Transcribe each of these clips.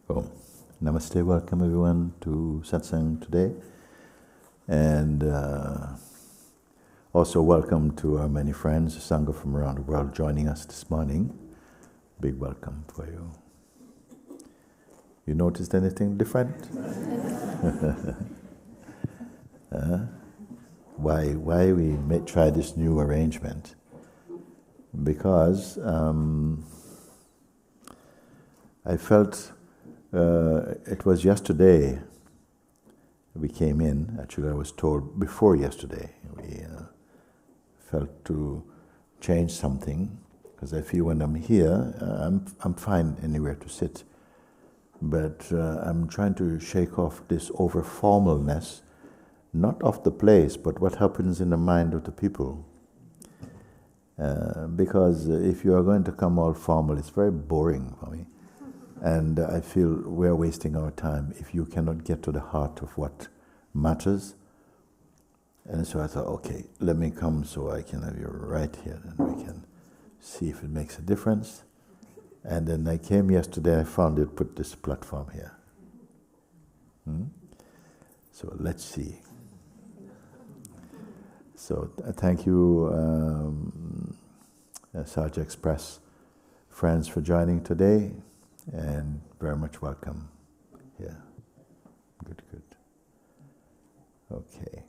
Oh, namaste, welcome everyone to Satsang today. And also welcome to our many friends, Sangha from around the world joining us this morning. Big welcome for you. You noticed anything different? Why we may try this new arrangement? Because I felt it was yesterday we came in. Actually, I was told before yesterday we felt to change something, because I feel when I'm here, I'm fine anywhere to sit, but I'm trying to shake off this over formalness, not of the place, but what happens in the mind of the people. Because if you are going to come all formal, it's very boring for me. And I feel we're wasting our time if you cannot get to the heart of what matters. And so I thought, okay, let me come so I can have you right here and we can see if it makes a difference. And then I came yesterday, I found it, put this platform here. So let's see. So thank you, Sahaja Express friends, for joining today. And very much welcome here. Good. Okay.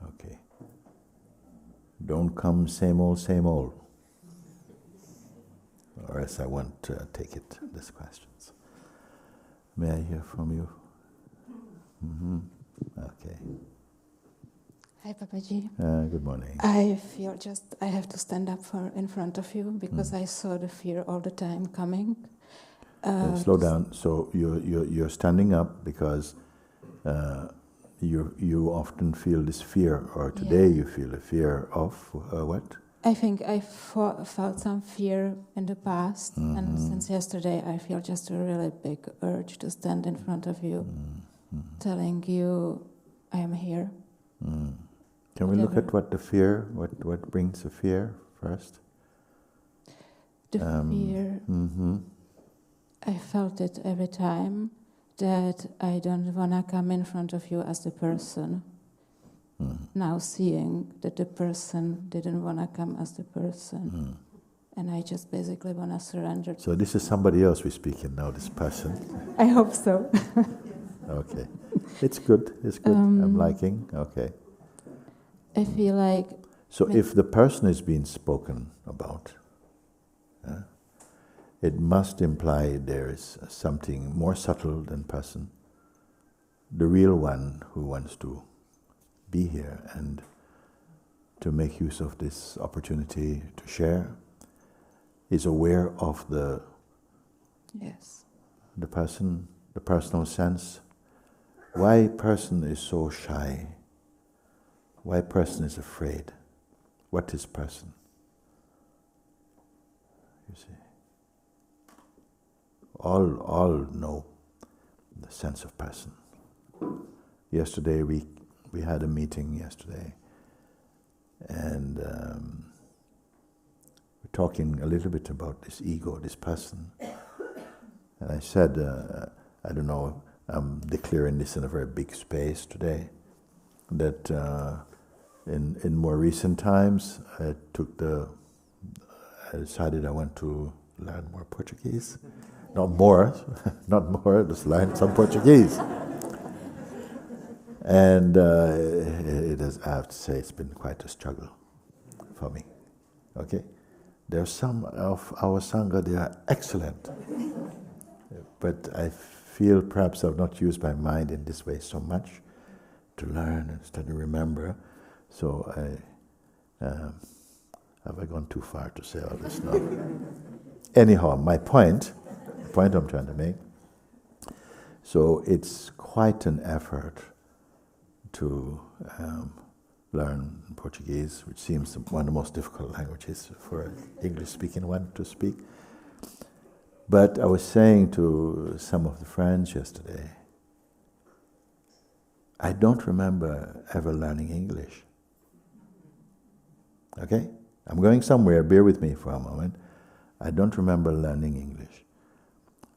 Okay. Don't come same old, or else I won't take it, these questions. May I hear from you? Okay. Hi, Papaji. Good morning. I feel I have to stand up in front of you because I saw the fear all the time coming. Slow down. So you're standing up because you often feel this fear, or today you feel a fear of what? I think I felt some fear in the past, and since yesterday I feel just a really big urge to stand in front of you. Telling you I am here. Can we look at what the fear, what brings the fear first? The fear, I felt it every time that I don't want to come in front of you as the person. Now seeing that the person didn't want to come as the person. And I just basically want to surrender. So this is somebody else we speak in now, this person. I hope so. Okay. It's good. I'm liking. Okay. I feel like... So if the person is being spoken about, it must imply there is something more subtle than person. The real one who wants to be here and to make use of this opportunity to share is aware of the person, the personal sense. Why person is so shy? Why person is afraid? What is person? You see, all know the sense of person. Yesterday we had a meeting yesterday, and we're talking a little bit about this ego, this person. And I said, I don't know, I'm declaring this in a very big space today, that in more recent times I decided I want to learn more Portuguese. Not more, just learn some Portuguese. And I have to say, it's been quite a struggle for me. Okay? There are some of our Sangha, they are excellent. But I feel perhaps I've not used my mind in this way so much to learn and study, remember. So have I gone too far to say all this now? Anyhow, the point I'm trying to make, so it's quite an effort to learn Portuguese, which seems one of the most difficult languages for an English-speaking one to speak. But I was saying to some of the friends yesterday, I don't remember ever learning English. Okay? I'm going somewhere, bear with me for a moment. I don't remember learning English.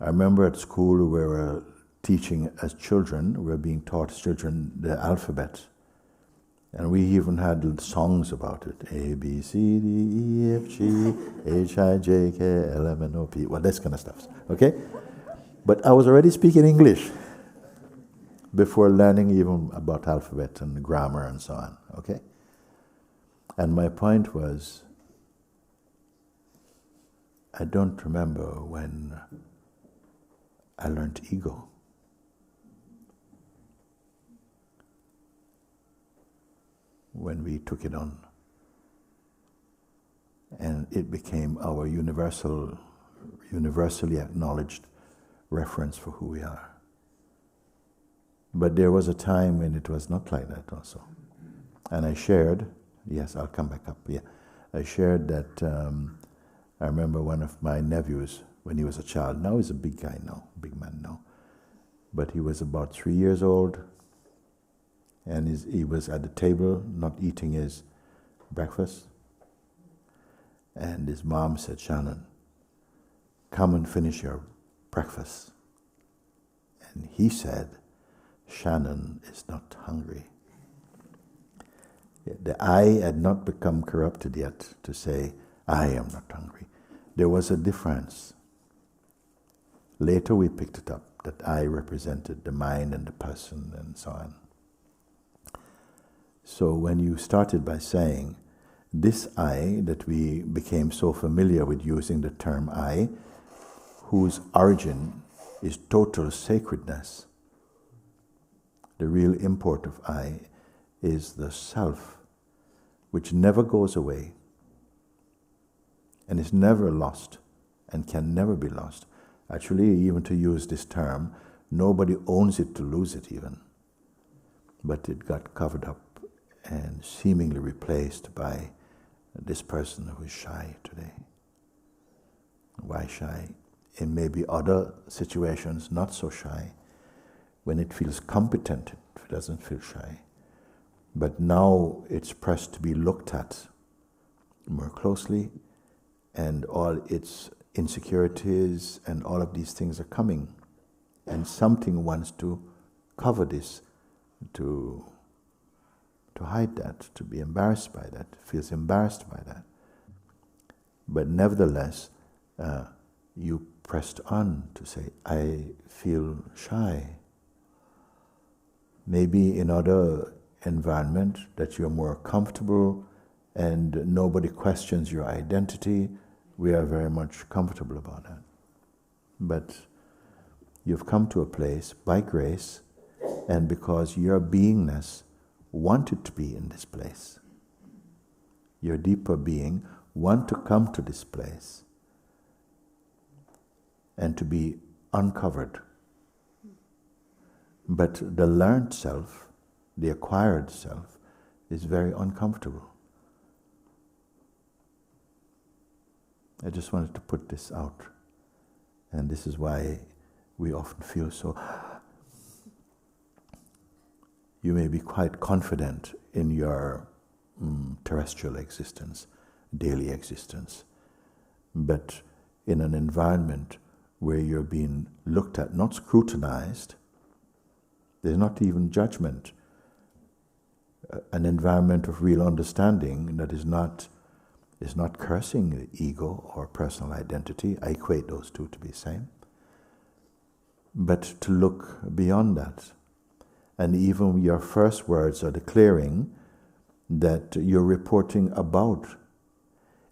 I remember at school we were teaching as children, we were being taught as children the alphabet. And we even had songs about it. A, B, C, D, E, F, G, H, I, J, K, L, M, N, O, P, well, this kind of stuff. Okay? But I was already speaking English before learning even about alphabet and grammar and so on. Okay? And my point was, I don't remember when I learned ego. When we took it on. And it became our universally acknowledged reference for who we are. But there was a time when it was not like that also. And I shared, yes, I'll come back up, yeah. I shared that I remember one of my nephews, when he was a child, now he's a big guy now, big man now, but he was about 3 years old, and he was at the table not eating his breakfast, and his mom said, "Shannon, come and finish your breakfast." And he said, "Shannon is not hungry." The I had not become corrupted yet to say, "I am not hungry." There was a difference. Later we picked it up, that I represented the mind and the person and so on. So when you started by saying, this I that we became so familiar with using the term I, whose origin is total sacredness, the real import of I is the self, which never goes away and is never lost and can never be lost. Actually, even to use this term, nobody owns it to lose it even. But it got covered up and seemingly replaced by this person who is shy today. Why shy? In maybe other situations, not so shy. When it feels competent, it doesn't feel shy. But now it's pressed to be looked at more closely, and all its insecurities and all of these things are coming. And something wants to cover this, to hide that, to be embarrassed by that, feels embarrassed by that. But nevertheless, you pressed on to say, I feel shy. Maybe in other environment that you're more comfortable and nobody questions your identity, we are very much comfortable about that. But you've come to a place by grace and because your beingness wanted to be in this place. Your deeper being want to come to this place and to be uncovered. But the learned self, the acquired self, is very uncomfortable. I just wanted to put this out. And this is why we often feel so... You may be quite confident in your terrestrial existence, daily existence, but in an environment where you're being looked at, not scrutinized, there's not even judgment, an environment of real understanding that is not cursing the ego or personal identity. I equate those two to be the same. But to look beyond that. And even your first words are declaring that you're reporting about.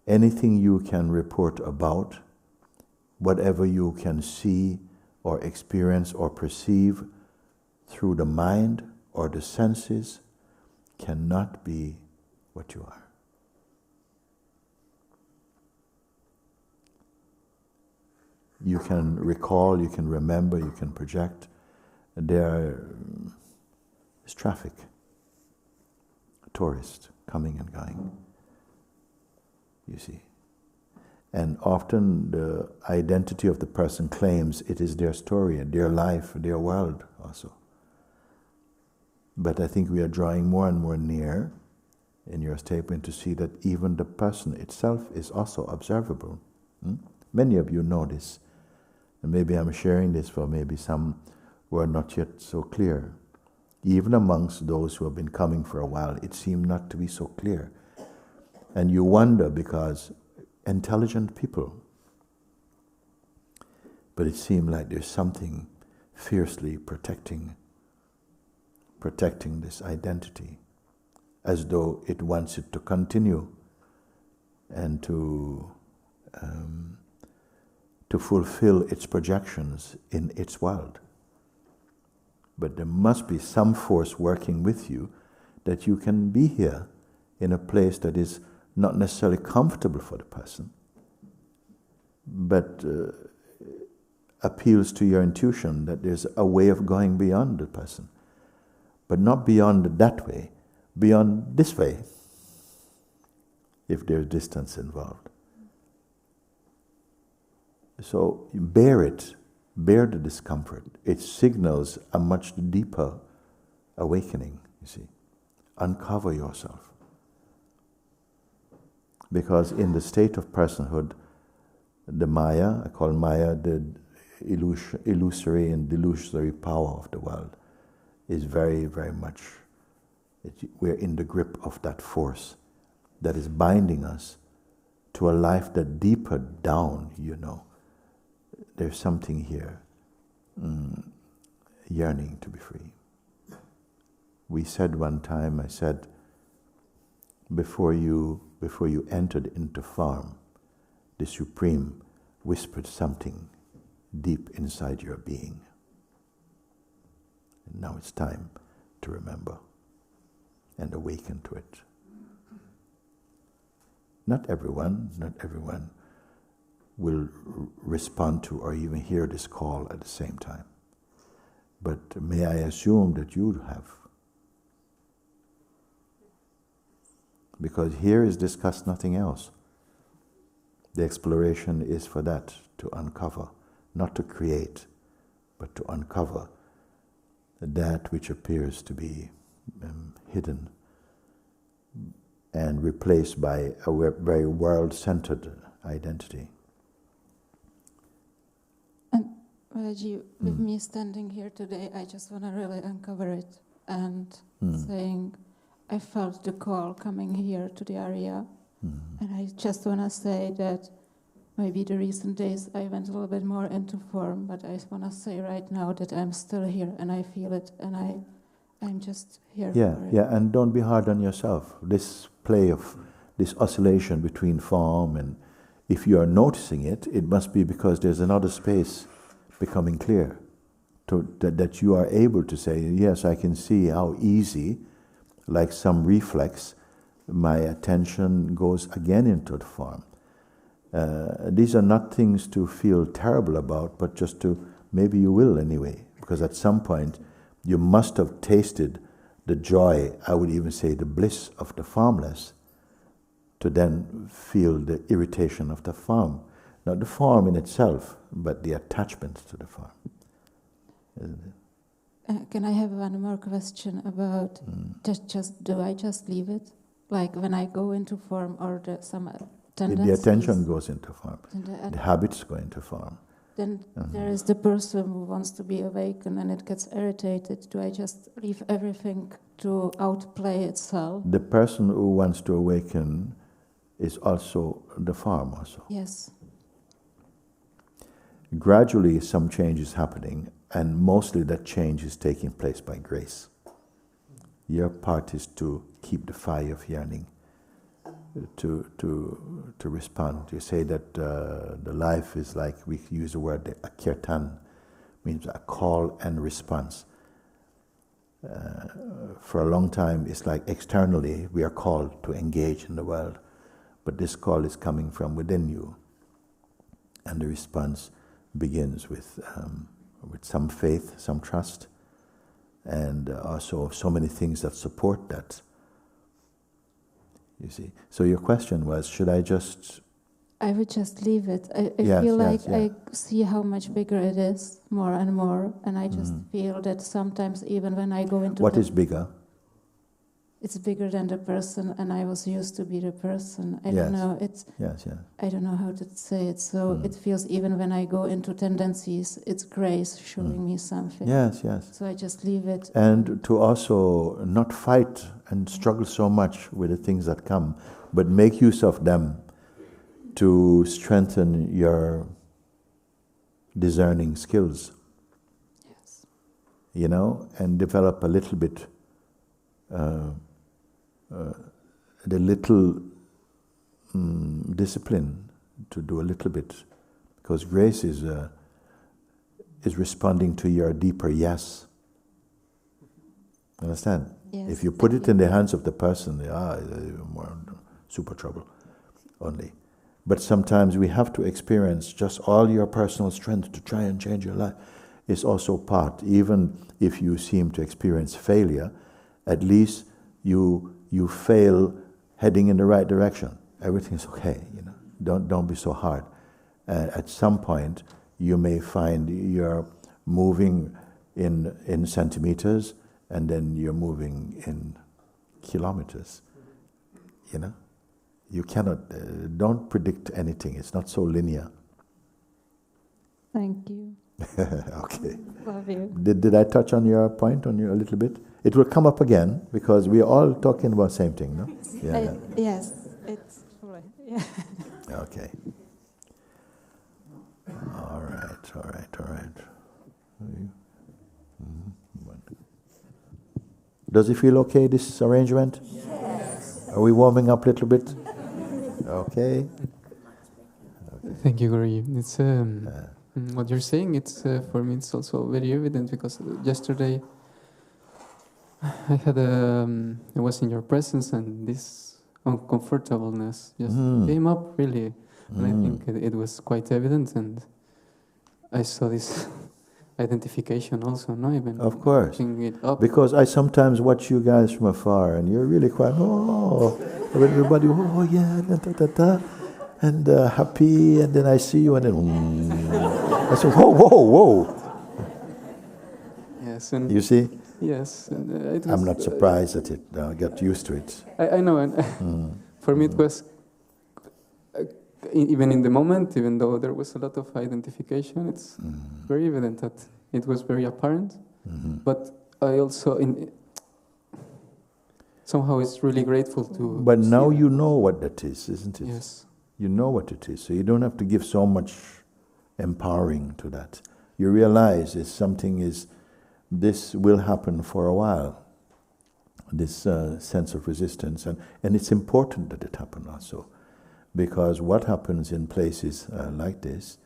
Anything you can report about, whatever you can see or experience or perceive through the mind or the senses, cannot be what you are. You can recall, you can remember, you can project. There's traffic, tourists coming and going, you see. And often the identity of the person claims it is their story, their life, their world also. But I think we are drawing more and more near in your statement to see that even the person itself is also observable. Many of you know this, and maybe I'm sharing this for maybe some who are not yet so clear. Even amongst those who have been coming for a while, it seemed not to be so clear. And you wonder because intelligent people, but it seemed like there's something fiercely protecting this identity, as though it wants it to continue and to fulfill its projections in its world. But there must be some force working with you that you can be here in a place that is not necessarily comfortable for the person, but appeals to your intuition that there's a way of going beyond the person. But not beyond that way, beyond this way, if there's distance involved. So bear it, bear the discomfort. It signals a much deeper awakening, you see. Uncover yourself. Because in the state of personhood, the Maya, I call Maya the illusory and delusory power of the world, is very, very much, we're in the grip of that force that is binding us to a life that deeper down, you know, there's something here, yearning to be free. We said one time, I said, before you entered into form, the Supreme whispered something deep inside your being. And now it's time to remember and awaken to it. Not everyone will respond to or even hear this call at the same time. But may I assume that you have? Because here is discussed nothing else. The exploration is for that, to uncover, not to create, but to uncover that which appears to be hidden and replaced by a very world-centered identity. And Raji, with me standing here today, I just want to really uncover it and saying, I felt the call coming here to the area, and I just want to say that maybe the recent days I went a little bit more into form, but I want to say right now that I'm still here and I feel it, and I'm just here for it. Yeah, and don't be hard on yourself. This play of this oscillation between form, and if you are noticing it, it must be because there's another space becoming clear, that you are able to say, yes, I can see how easy, like some reflex, my attention goes again into the form. These are not things to feel terrible about, but just to, maybe you will anyway, because at some point you must have tasted the joy, I would even say the bliss of the formless, to then feel the irritation of the form. Not the form in itself, but the attachment to the form. Isn't it? Can I have one more question about do I just leave it? Like when I go into form or some tendencies? The attention goes into form. The habits go into form. Then there is the person who wants to be awakened and it gets irritated. Do I just leave everything to outplay itself? The person who wants to awaken is also the form also. Yes. Gradually some change is happening, and mostly that change is taking place by grace. Your part is to keep the fire of yearning, to respond. You say that the life is like, we use the word a kirtan, means a call and response. For a long time, it's like externally we are called to engage in the world, but this call is coming from within you, and the response begins with some faith, some trust, and also so many things that support that. You see. So your question was, should I just I would just leave it. I Yes, feel yes, like yeah. I see how much bigger it is, more and more, and I just feel that sometimes even when I go into What is bigger? it's bigger than the person, and I was used to be the person. I Yes. don't know. Yes, yes. I don't know how to say it. So it feels even when I go into tendencies, it's grace showing me something. Yes, yes. So I just leave it. And to also not fight and struggle so much with the things that come, but make use of them to strengthen your discerning skills. Yes. You know, and develop a little bit, the little discipline to do a little bit, because grace is responding to your deeper yes. Understand? Yes. If you put it in the hands of the person, they're more super trouble only. But sometimes we have to experience just all your personal strength to try and change your life. Is also part. Even if you seem to experience failure, at least you fail heading in the right direction. Everything's okay. You know, don't be so hard. At some point, you may find you're moving in centimeters, and then you're moving in kilometers. You know, you cannot. Don't predict anything. It's not so linear. Thank you. Okay. Love you. Did I touch on your point a little bit? It will come up again because we are all talking about the same thing, no? Yeah. Yes, it's yeah. Okay. All right. Does it feel okay, this arrangement? Yes. Are we warming up a little bit? Okay. Thank you, Guruji. It's what you're saying. It's for me. It's also very evident because yesterday I had I was in your presence, and this uncomfortableness just came up really, and I think it was quite evident, and I saw this identification also, no? Even of course, it up. because I sometimes watch you guys from afar, and you're really quite everybody, yeah, da, and happy, and then I see you, and then I say, whoa. Yes, and you see. Yes, and it was, I'm not surprised at it. I got used to it. I know, and for me it was even in the moment, even though there was a lot of identification, it's very evident that it was very apparent. But I also, somehow, it's really grateful to. But now you know what that is, isn't it? Yes. You know what it is, so you don't have to give so much empowering to that. You realize this will happen for a while. This sense of resistance, and it's important that it happen also. Because what happens in places like this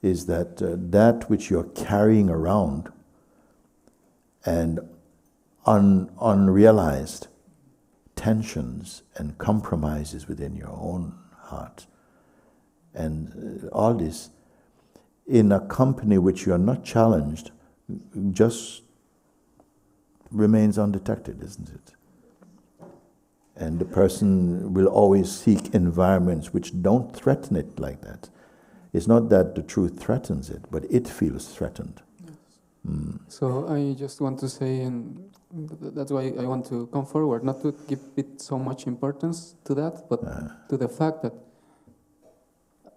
is that that which you're carrying around and unrealized tensions and compromises within your own heart, and all this, in a company which you are not challenged, just remains undetected, isn't it? And the person will always seek environments which don't threaten it like that. It's not that the truth threatens it, but it feels threatened. Yes. So I just want to say, and that's why I want to come forward, not to give it so much importance to that, but to the fact that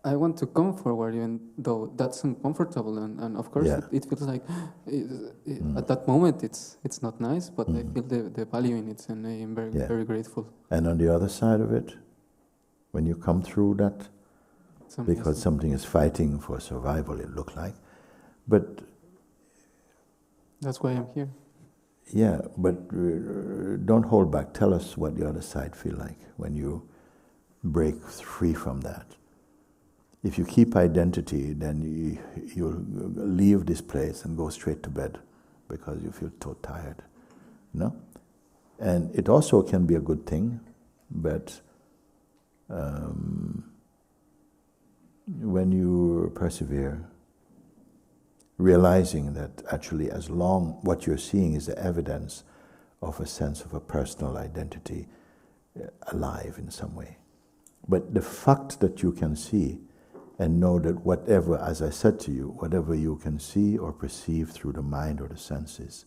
I want to come forward, even though that's uncomfortable, and of course it feels like at that moment it's not nice, but I feel the value in it, and I am very grateful. And on the other side of it, when you come through that, because something is fighting for survival, it looks like, but that's why I'm here. Yeah, but don't hold back. Tell us what the other side feel like when you break free from that. If you keep identity, then you'll leave this place and go straight to bed because you feel so tired, no? And it also can be a good thing, but when you persevere, realizing that actually as long what you're seeing is the evidence of a sense of a personal identity alive in some way. But the fact that you can see and know that whatever, as I said to you, whatever you can see or perceive through the mind or the senses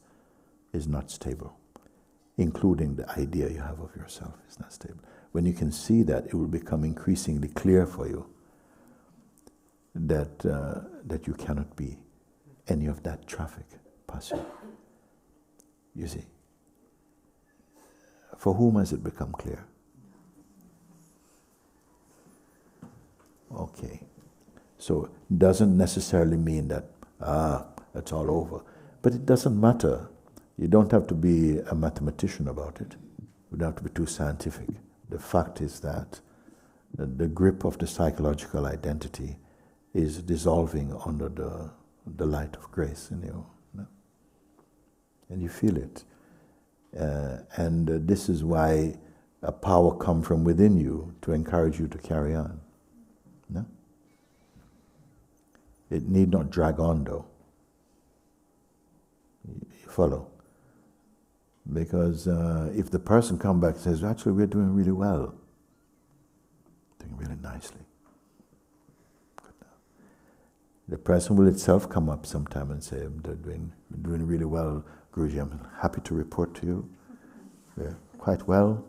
is not stable, including the idea you have of yourself is not stable. When you can see that, it will become increasingly clear for you that that you cannot be any of that traffic passive. You see? For whom has it become clear? Okay. So it doesn't necessarily mean that, it's all over. But it doesn't matter. You don't have to be a mathematician about it. You don't have to be too scientific. The fact is that the grip of the psychological identity is dissolving under the light of grace in you. And you feel it. And this is why a power comes from within you to encourage you to carry on. No? It need not drag on though. You follow? Because if the person comes back and says, actually we're doing really well, doing really nicely. The person will itself come up sometime and say, they're doing really well, Guruji, I'm happy to report to you. We're quite well.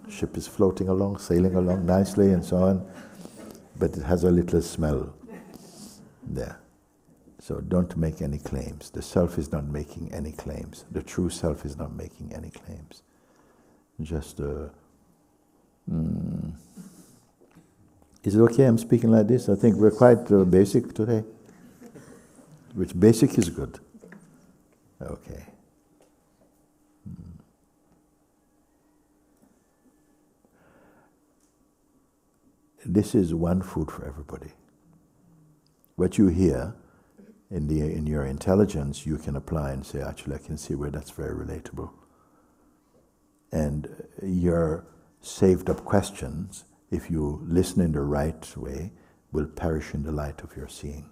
Ship is floating along, sailing along nicely and so on. But it has a little smell there. So don't make any claims. The self is not making any claims. The true self is not making any claims. Just, is it okay I'm speaking like this? I think we're quite basic today. Which basic is good. Okay. This is one food for everybody. What you hear in your intelligence, you can apply and say, actually, I can see where that's very relatable. And your saved up questions, if you listen in the right way, will perish in the light of your seeing.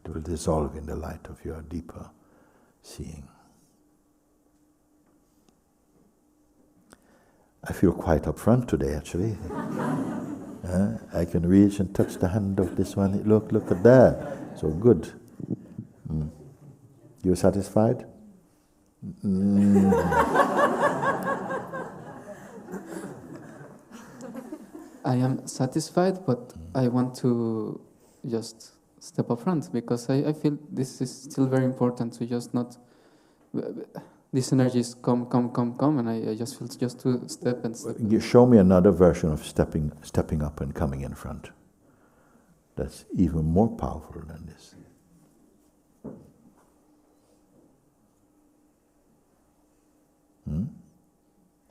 It will dissolve in the light of your deeper seeing. I feel quite upfront today, actually. I can reach and touch the hand of this one. Look at that. So good. You satisfied? I am satisfied, but I want to just step up front because I feel this is still very important to just not. These energies come, and I just feel just to step and step. You show me another version of stepping up and coming in front. That's even more powerful than this.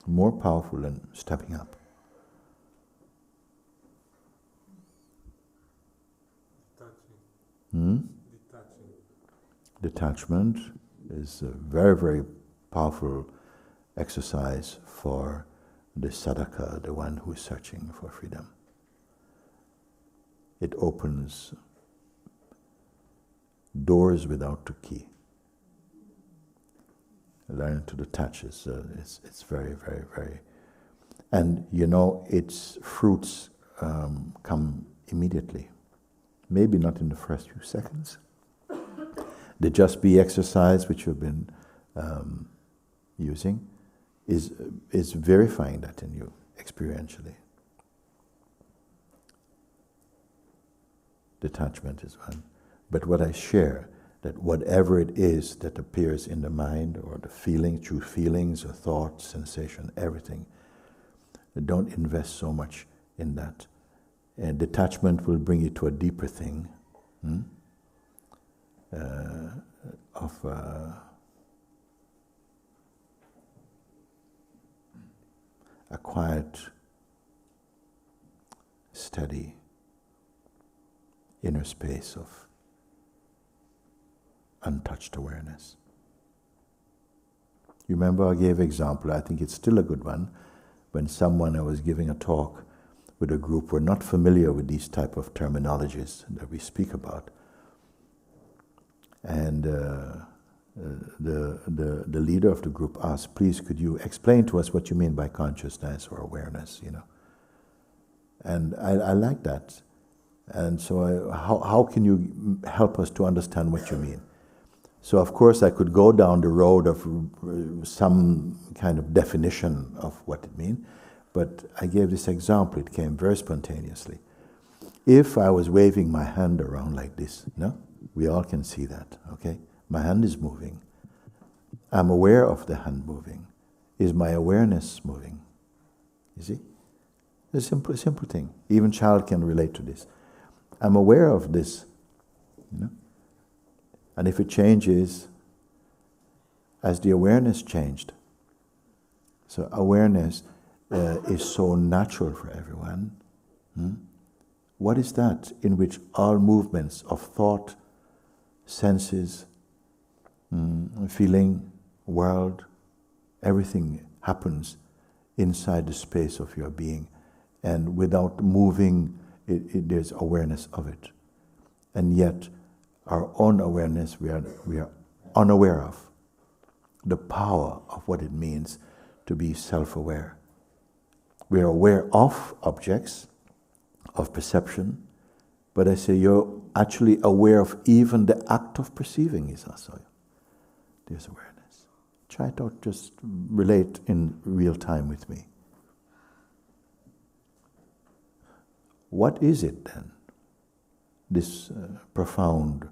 More powerful than stepping up. Detachment is a very, very powerful exercise for the sadhaka, the one who is searching for freedom. It opens doors without the key. Learning to detach is it's very, very, very, and you know its fruits come immediately. Maybe not in the first few seconds. The Just Be exercise, which you've been using, is verifying that in you experientially. Detachment is one. But what I share, that whatever it is that appears in the mind or the feeling, true feelings or thoughts, sensation, everything, don't invest so much in that. And detachment will bring you to a deeper thing. Of a quiet, steady inner space of untouched awareness. You remember I gave an example, I think it's still a good one, when I was giving a talk with a group who were not familiar with these type of terminologies that we speak about. And the leader of the group asked, please could you explain to us what you mean by consciousness or awareness, you know. And I like that. And so how can you help us to understand what you mean? So of course I could go down the road of some kind of definition of what it means, but I gave this example, it came very spontaneously. If I was waving my hand around like this, no? We all can see that, okay? My hand is moving. I'm aware of the hand moving. Is my awareness moving? You see? It's a simple thing. Even child can relate to this. I'm aware of this, you know? And if it changes, as the awareness changed. So awareness is so natural for everyone. What is that in which all movements of thought, senses, feeling, world, everything happens inside the space of your being, and without moving, there's awareness of it. And yet, our own awareness, we are unaware of the power of what it means to be self-aware. We are aware of objects, of perception, but I say you're actually aware of even the act of perceiving is also. There's awareness. Try to just relate in real time with me. What is it then? This profound,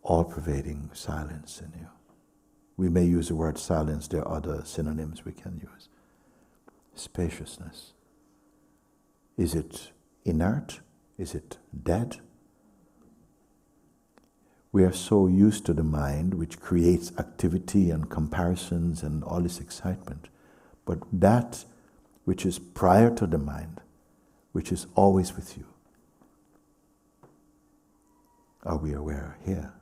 all-pervading silence in you. We may use the word silence, there are other synonyms we can use. Spaciousness. Is it inert? Is it dead? We are so used to the mind, which creates activity and comparisons and all this excitement. But that which is prior to the mind, which is always with you, are we aware here?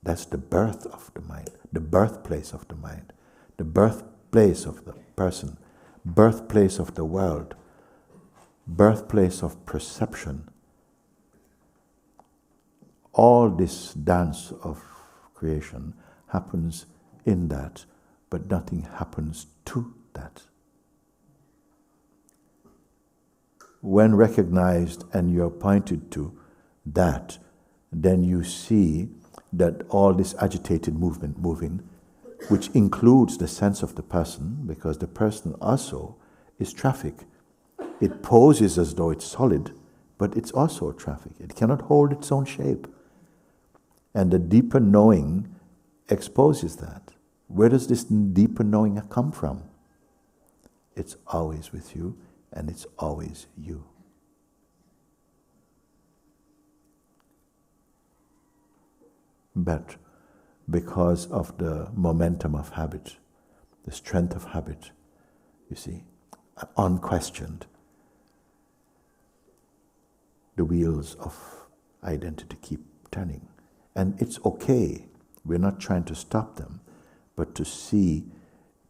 That's the birth of the mind, the birthplace of the mind, the birthplace of the person, birthplace of the world, birthplace of perception. All this dance of creation happens in that, but nothing happens to that. When recognized and you're pointed to that, then you see that all this agitated moving, which includes the sense of the person, because the person also is traffic. It poses as though it's solid, but it's also traffic. It cannot hold its own shape. And the deeper knowing exposes that. Where does this deeper knowing come from? It's always with you, and it's always you. But because of the momentum of habit, the strength of habit, you see, unquestioned, the wheels of identity keep turning. And it's okay, we're not trying to stop them, but to see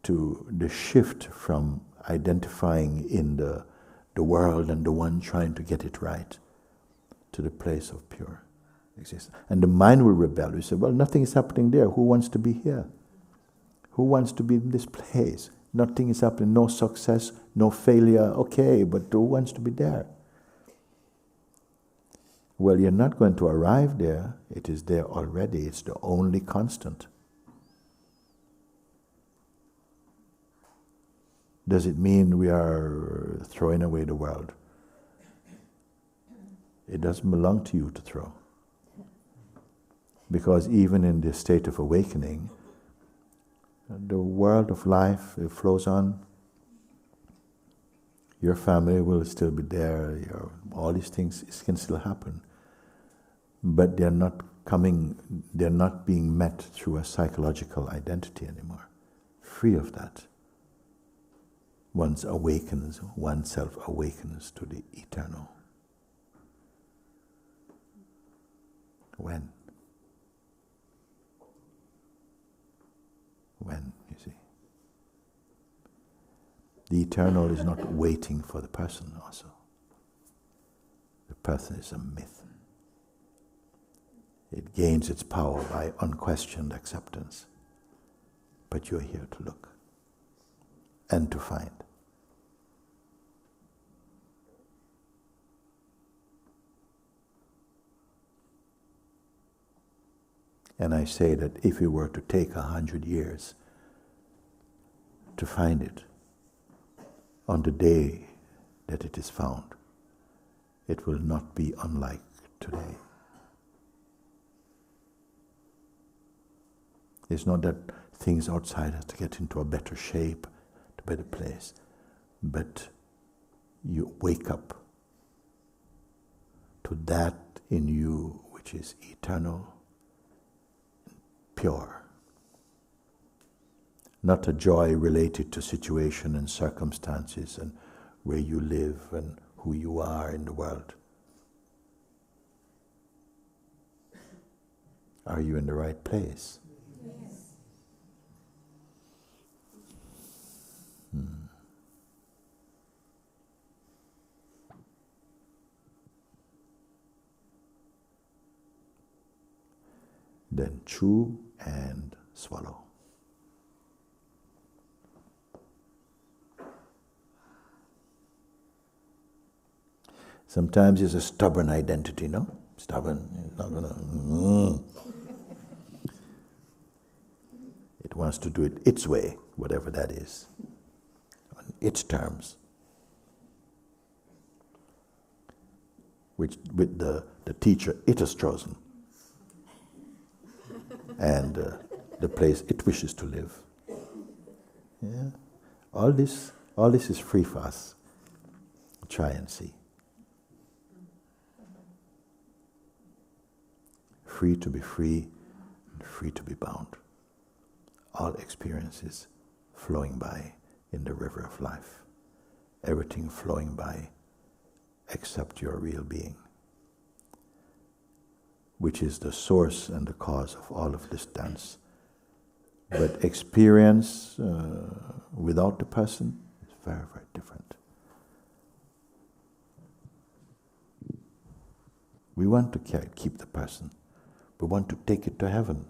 to the shift from identifying in the world and the one trying to get it right, to the place of pure existence. And the mind will rebel. You say, well, nothing is happening there. Who wants to be here? Who wants to be in this place? Nothing is happening, no success, no failure. Okay, but who wants to be there? Well, you're not going to arrive there. It is there already. It's the only constant. Does it mean we are throwing away the world? It doesn't belong to you to throw. Because even in this state of awakening, the world of life, it flows on. Your family will still be there, all these things can still happen. But they're not being met through a psychological identity anymore. Free of that. Oneself awakens to the eternal. When? When, you see. The eternal is not waiting for the person also. The person is a myth. It gains its power by unquestioned acceptance. But you're here to look and to find. And I say that if it were to take 100 years to find it, on the day that it is found, it will not be unlike today. It's not that things outside have to get into a better shape, a better place, but you wake up to that in you which is eternal, pure. Not a joy related to situation and circumstances and where you live and who you are in the world. Are you in the right place? Yes. Then chew and swallow. Sometimes it's a stubborn identity, no? Stubborn, it's not gonna. It wants to do it its way, whatever that is, on its terms. Which, with the teacher it has chosen, and the place it wishes to live. Yeah, all this is free for us. Try and see. Free to be free, and free to be bound. All experiences flowing by in the river of life. Everything flowing by except your real being, which is the source and the cause of all of this dance. But experience without the person is very, very different. We want to keep the person. We want to take it to heaven.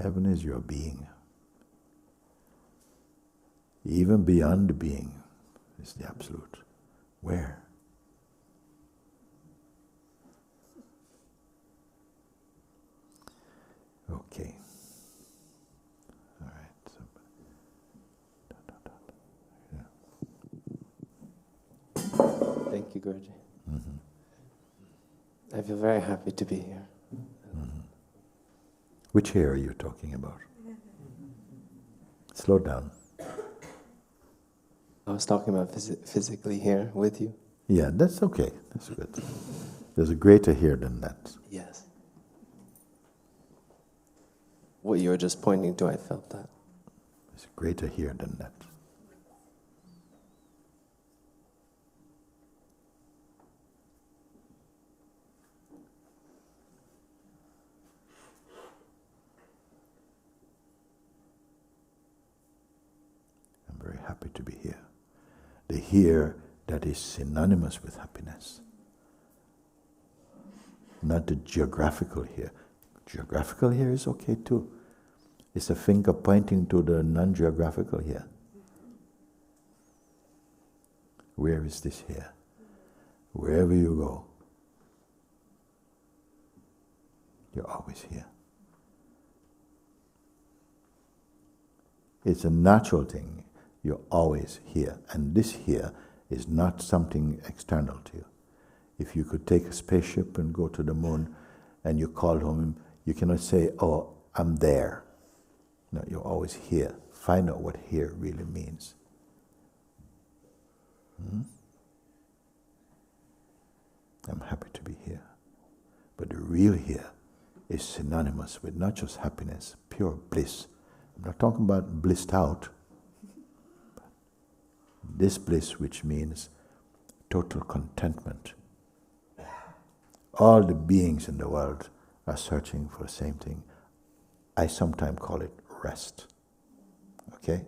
Heaven is your being. Even beyond the being is the absolute. Where? Okay. All right. Thank you, Guruji. I feel very happy to be here. Which hair are you talking about? Slow down. I was talking about physically here with you. Yeah, that's okay. That's good. There's a greater here than that. Yes. What you were just pointing to, I felt that. There's a greater here than that. I'm very happy to be here. The here that is synonymous with happiness. Not the geographical here. Geographical here is okay too. It's a finger pointing to the non-geographical here. Where is this here? Wherever you go, you're always here. It's a natural thing. You're always here. And this here is not something external to you. If you could take a spaceship and go to the moon and you call home, you cannot say, oh, I'm there. No, you're always here. Find out what here really means. I'm happy to be here. But the real here is synonymous with not just happiness, pure bliss. I'm not talking about blissed out. This bliss which means total contentment. All the beings in the world are searching for the same thing. I sometimes call it rest. Okay?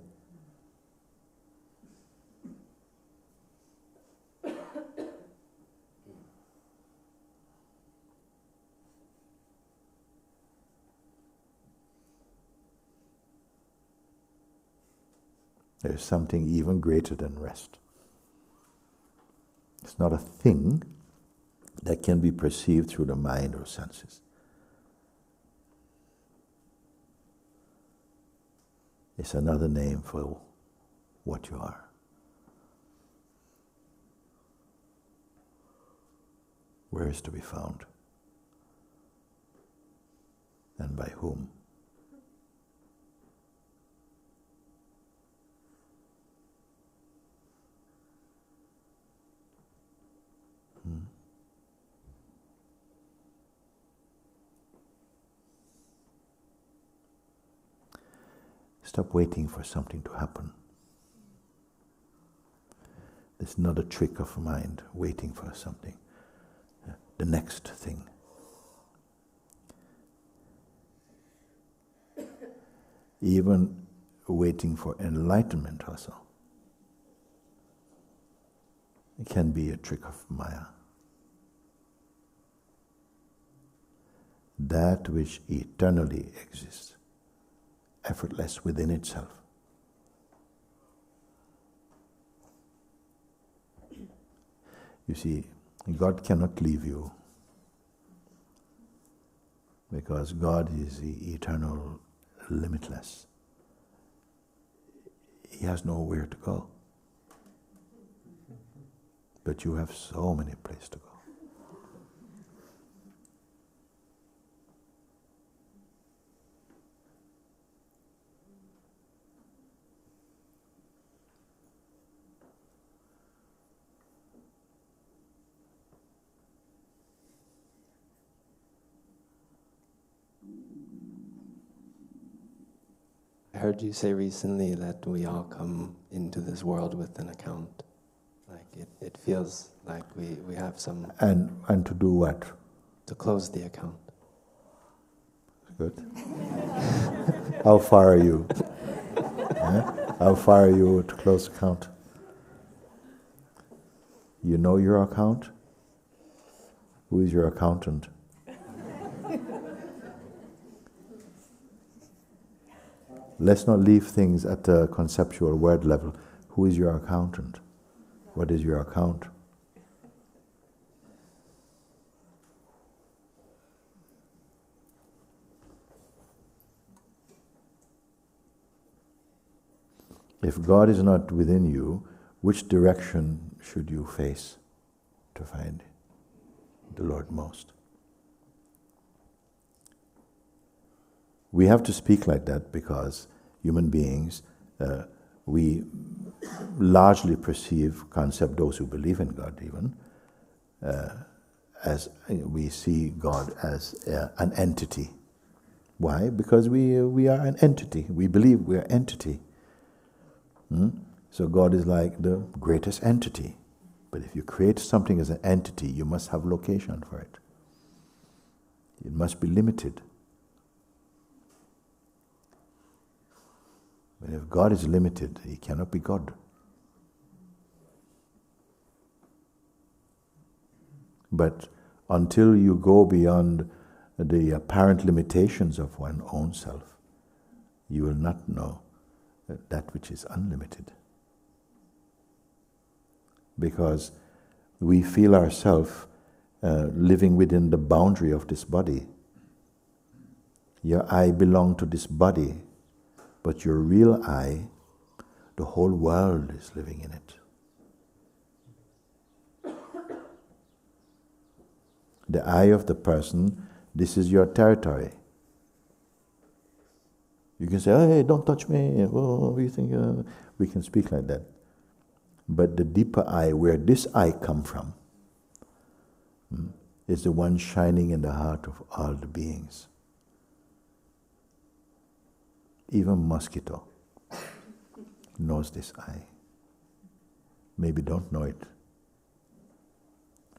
There is something even greater than rest. It's not a thing that can be perceived through the mind or senses. It's another name for what you are. Where is to be found? And by whom? Stop waiting for something to happen. It's not a trick of mind, waiting for something. The next thing. Even waiting for enlightenment also. It can be a trick of Maya. That which eternally exists, effortless within itself. You see, God cannot leave you because God is the eternal, limitless. He has nowhere to go. But you have so many places to go. I heard you say recently that we all come into this world with an account. Like it feels like we have some... And to do what? To close the account. Good. How far are you? How far are you to close account? You know your account? Who is your accountant? Let's not leave things at the conceptual word level. Who is your accountant? What is your account? If God is not within you, which direction should you face to find the Lord most? We have to speak like that because human beings, we largely perceive concept, those who believe in God even, as we see God as an entity. Why? Because we are an entity. We believe we are entity. So God is like the greatest entity. But if you create something as an entity, you must have location for it. It must be limited. But if God is limited, He cannot be God. But until you go beyond the apparent limitations of one's own self, you will not know that which is unlimited. Because we feel ourselves living within the boundary of this body. Your I belong to this body, but your real I, the whole world is living in it. The I of the person, this is your territory. You can say, oh, hey, don't touch me. Oh, what do you think? We can speak like that. But the deeper I, where this I come from, is the one shining in the heart of all the beings. Even mosquito knows this I. Maybe don't know it.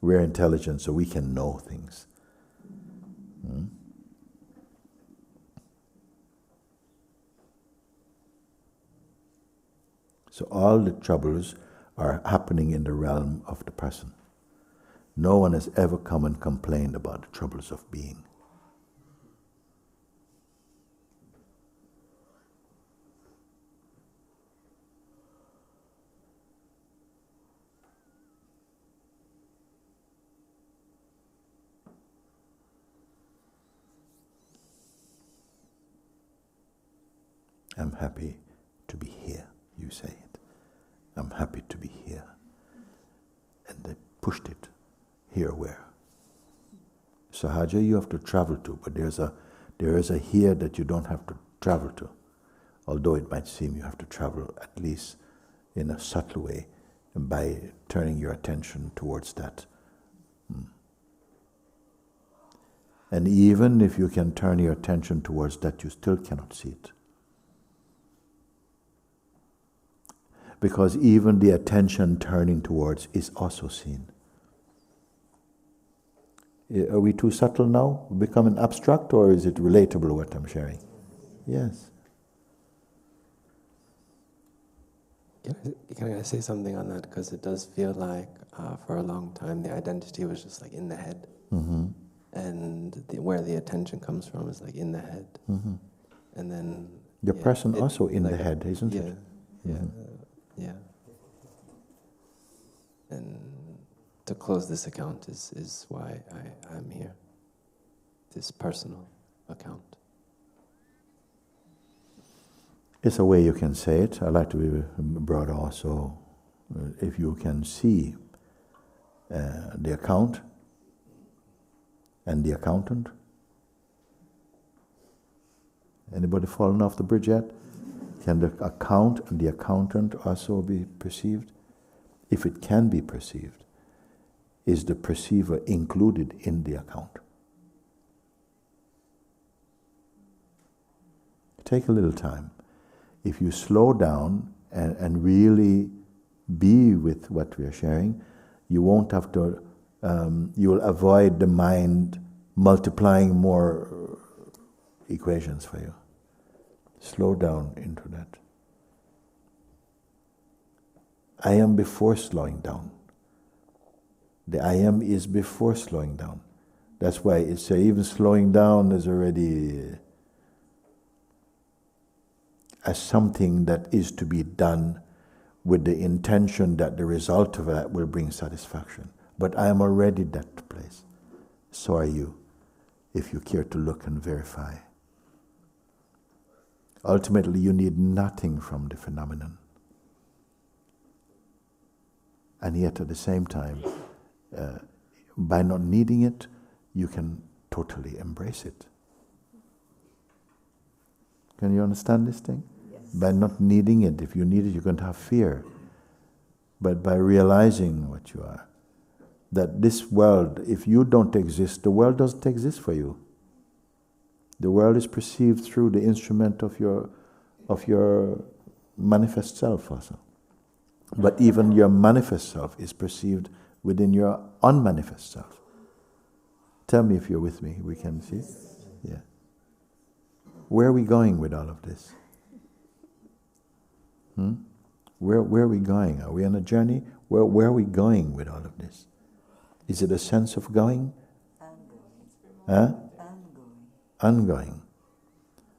We're intelligent, so we can know things. So all the troubles are happening in the realm of the person. No one has ever come and complained about the troubles of being. I'm happy to be here. You say it. I'm happy to be here. And they pushed it. Here where? Sahaja you have to travel to, but there is a here that you don't have to travel to. Although it might seem you have to travel at least in a subtle way by turning your attention towards that. And even if you can turn your attention towards that, you still cannot see it. Because even the attention turning towards is also seen. Are we too subtle now? Becoming abstract, or is it relatable what I'm sharing? Yes. Can I say something on that? Because it does feel like for a long time the identity was just like in the head. Mm-hmm. And where the attention comes from is like in the head. Mm-hmm. And then... The person also in like the head, isn't it? Yeah, mm-hmm. Yeah. And to close this account is why I'm here. This personal account. It's a way you can say it. I like to be broad also. If you can see the account and the accountant. Anybody fallen off the bridge yet? Can the account and the accountant also be perceived? If it can be perceived, is the perceiver included in the account? Take a little time. If you slow down and really be with what we are sharing, you won't have to, you will avoid the mind multiplying more equations for you. Slow down into that. I am before slowing down. The I am is before slowing down. That's why it's even slowing down is already as something that is to be done with the intention that the result of that will bring satisfaction. But I am already that place. So are you, if you care to look and verify. Ultimately, you need nothing from the phenomenon. And yet at the same time, by not needing it, you can totally embrace it. Can you understand this thing? Yes. By not needing it, if you need it, you're going to have fear. But by realizing what you are, that this world, if you don't exist, the world doesn't exist for you. The world is perceived through the instrument of your manifest self also. But even your manifest self is perceived within your unmanifest self. Tell me if you're with me, we can see. Yeah. Where are we going with all of this? Where are we going? Are we on a journey? Where are we going with all of this? Is it a sense of going? Huh? Ongoing.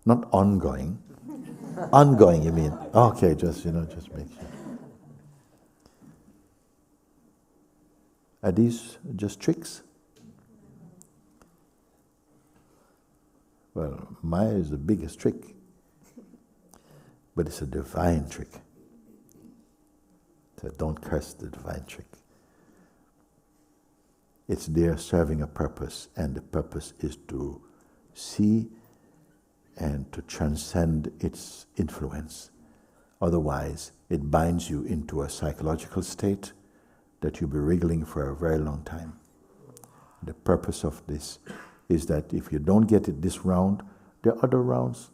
Not ongoing. Ongoing, you mean? Okay, just make sure. Are these just tricks? Well, Maya is the biggest trick. But it's a divine trick. So don't curse the divine trick. It's there serving a purpose, and the purpose is to see and to transcend its influence. Otherwise, it binds you into a psychological state that you'll be wriggling for a very long time. The purpose of this is that if you don't get it this round, there are other rounds.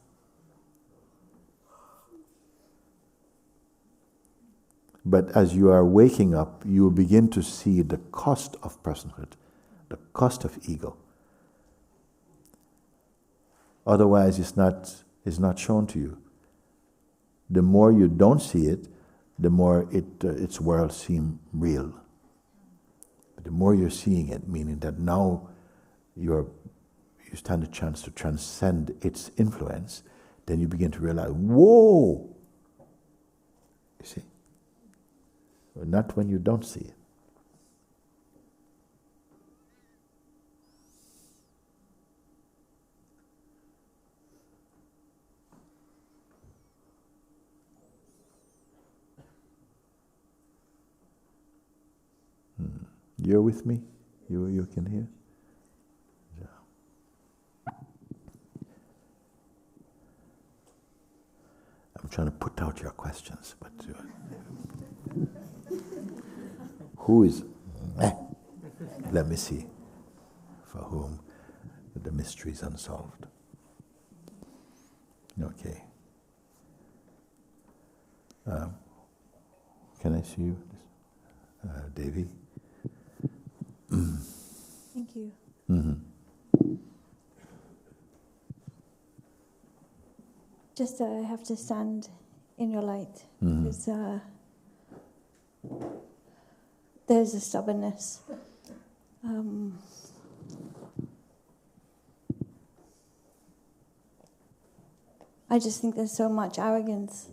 But as you are waking up, you begin to see the cost of personhood, the cost of ego. Otherwise, it's not shown to you. The more you don't see it, the more its world seems real. But the more you're seeing it, meaning that now you stand a chance to transcend its influence, then you begin to realize, whoa! You see? But not when you don't see it. You're with me? You can hear? Yeah. I'm trying to put out your questions, but who is... Let me see. For whom the mystery is unsolved. Okay. Can I see you, Devi? Thank you. Mm-hmm. Just I have to stand in your light. Mm-hmm. Because there's a stubbornness. I just think there's so much arrogance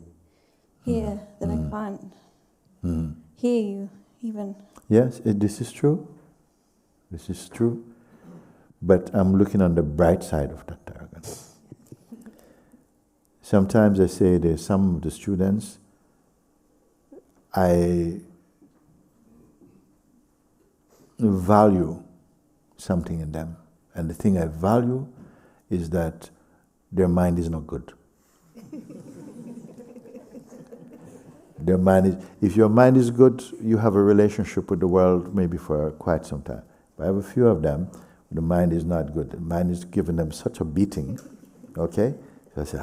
here that I can't hear you even. Yes, this is true. This is true. But I'm looking on the bright side of that arrogance. Sometimes I say there's some of the students, I value something in them. And the thing I value is that their mind is not good. Their mind is, if your mind is good, you have a relationship with the world maybe for quite some time. But I have a few of them, the mind is not good. The mind is giving them such a beating, okay? So I say,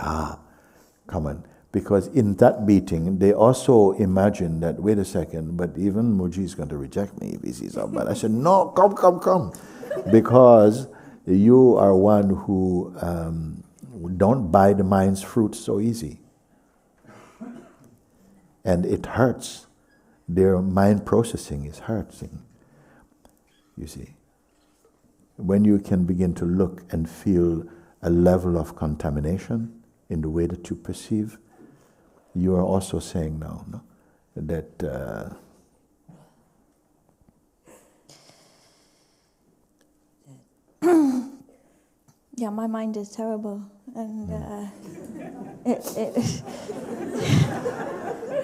come on. Because in that beating, they also imagine that, wait a second, but even Mooji is going to reject me if he sees how bad. I said, no, come. Because you are one who don't buy the mind's fruit so easy. And it hurts. Their mind processing is hurting. You see. When you can begin to look and feel a level of contamination in the way that you perceive, you are also saying now, no, that yeah, my mind is terrible, and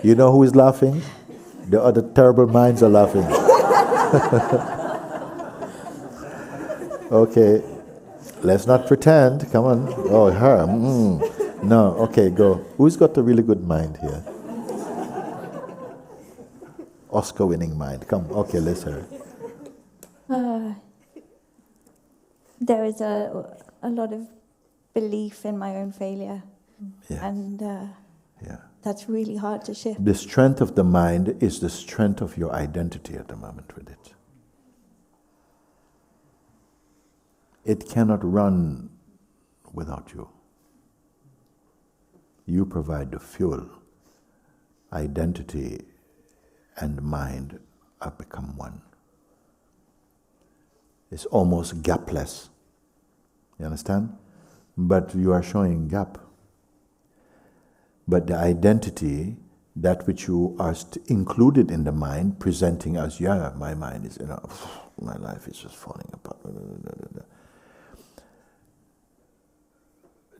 you know who is laughing? The other terrible minds are laughing. Okay, let's not pretend. Come on. Oh, her. No, okay, go. Who's got a really good mind here? Oscar-winning mind. Come, okay, let's hear it. There is a lot of belief in my own failure, and that's really hard to shift. The strength of the mind is the strength of your identity at the moment with it. It cannot run without you. You provide the fuel. Identity and mind have become one. It's almost gapless. You understand? But you are showing gap. But the identity, that which you are included in the mind, presenting as, my mind is, my life is just falling apart.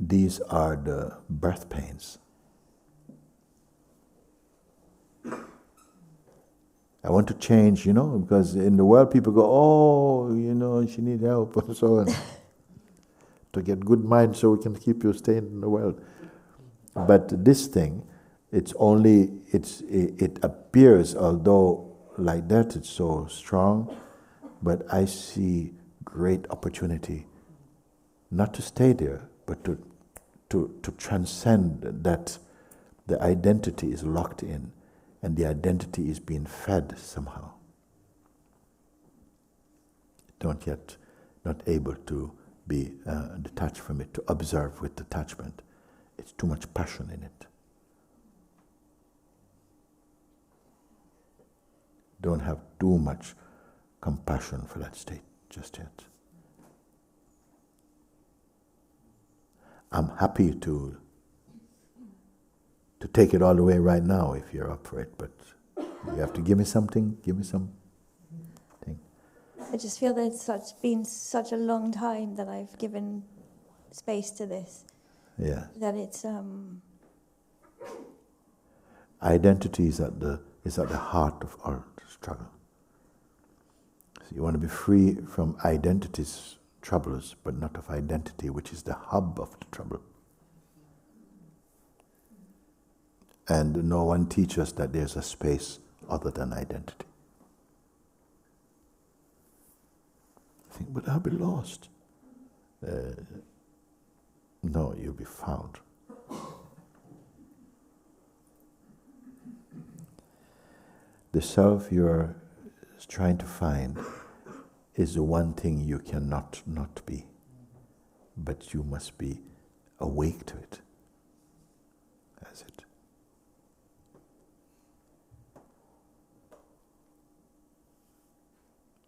These are the birth pains. I want to change, because in the world people go, she needs help and so on. To get good mind so we can keep you staying in the world. But this thing, it appears, although like that it's so strong, but I see great opportunity not to stay there, but to transcend that the identity is locked in and the identity is being fed somehow. Not able to be detached from it, to observe with detachment. It's too much passion in it. Don't have too much compassion for that state just yet. I'm happy to take it all the way right now if you're up for it, but you have to give me something, give me something. I just feel that it's been such a long time that I've given space to this. Yeah. That it's identity is at the heart of our struggle. You want to be free from identity's troubles, but not of identity, which is the hub of the trouble. And no one teaches us that there's a space other than identity. I think, but I'll be lost. No, you'll be found. The self you're trying to find is the one thing you cannot not be, but you must be awake to it as it.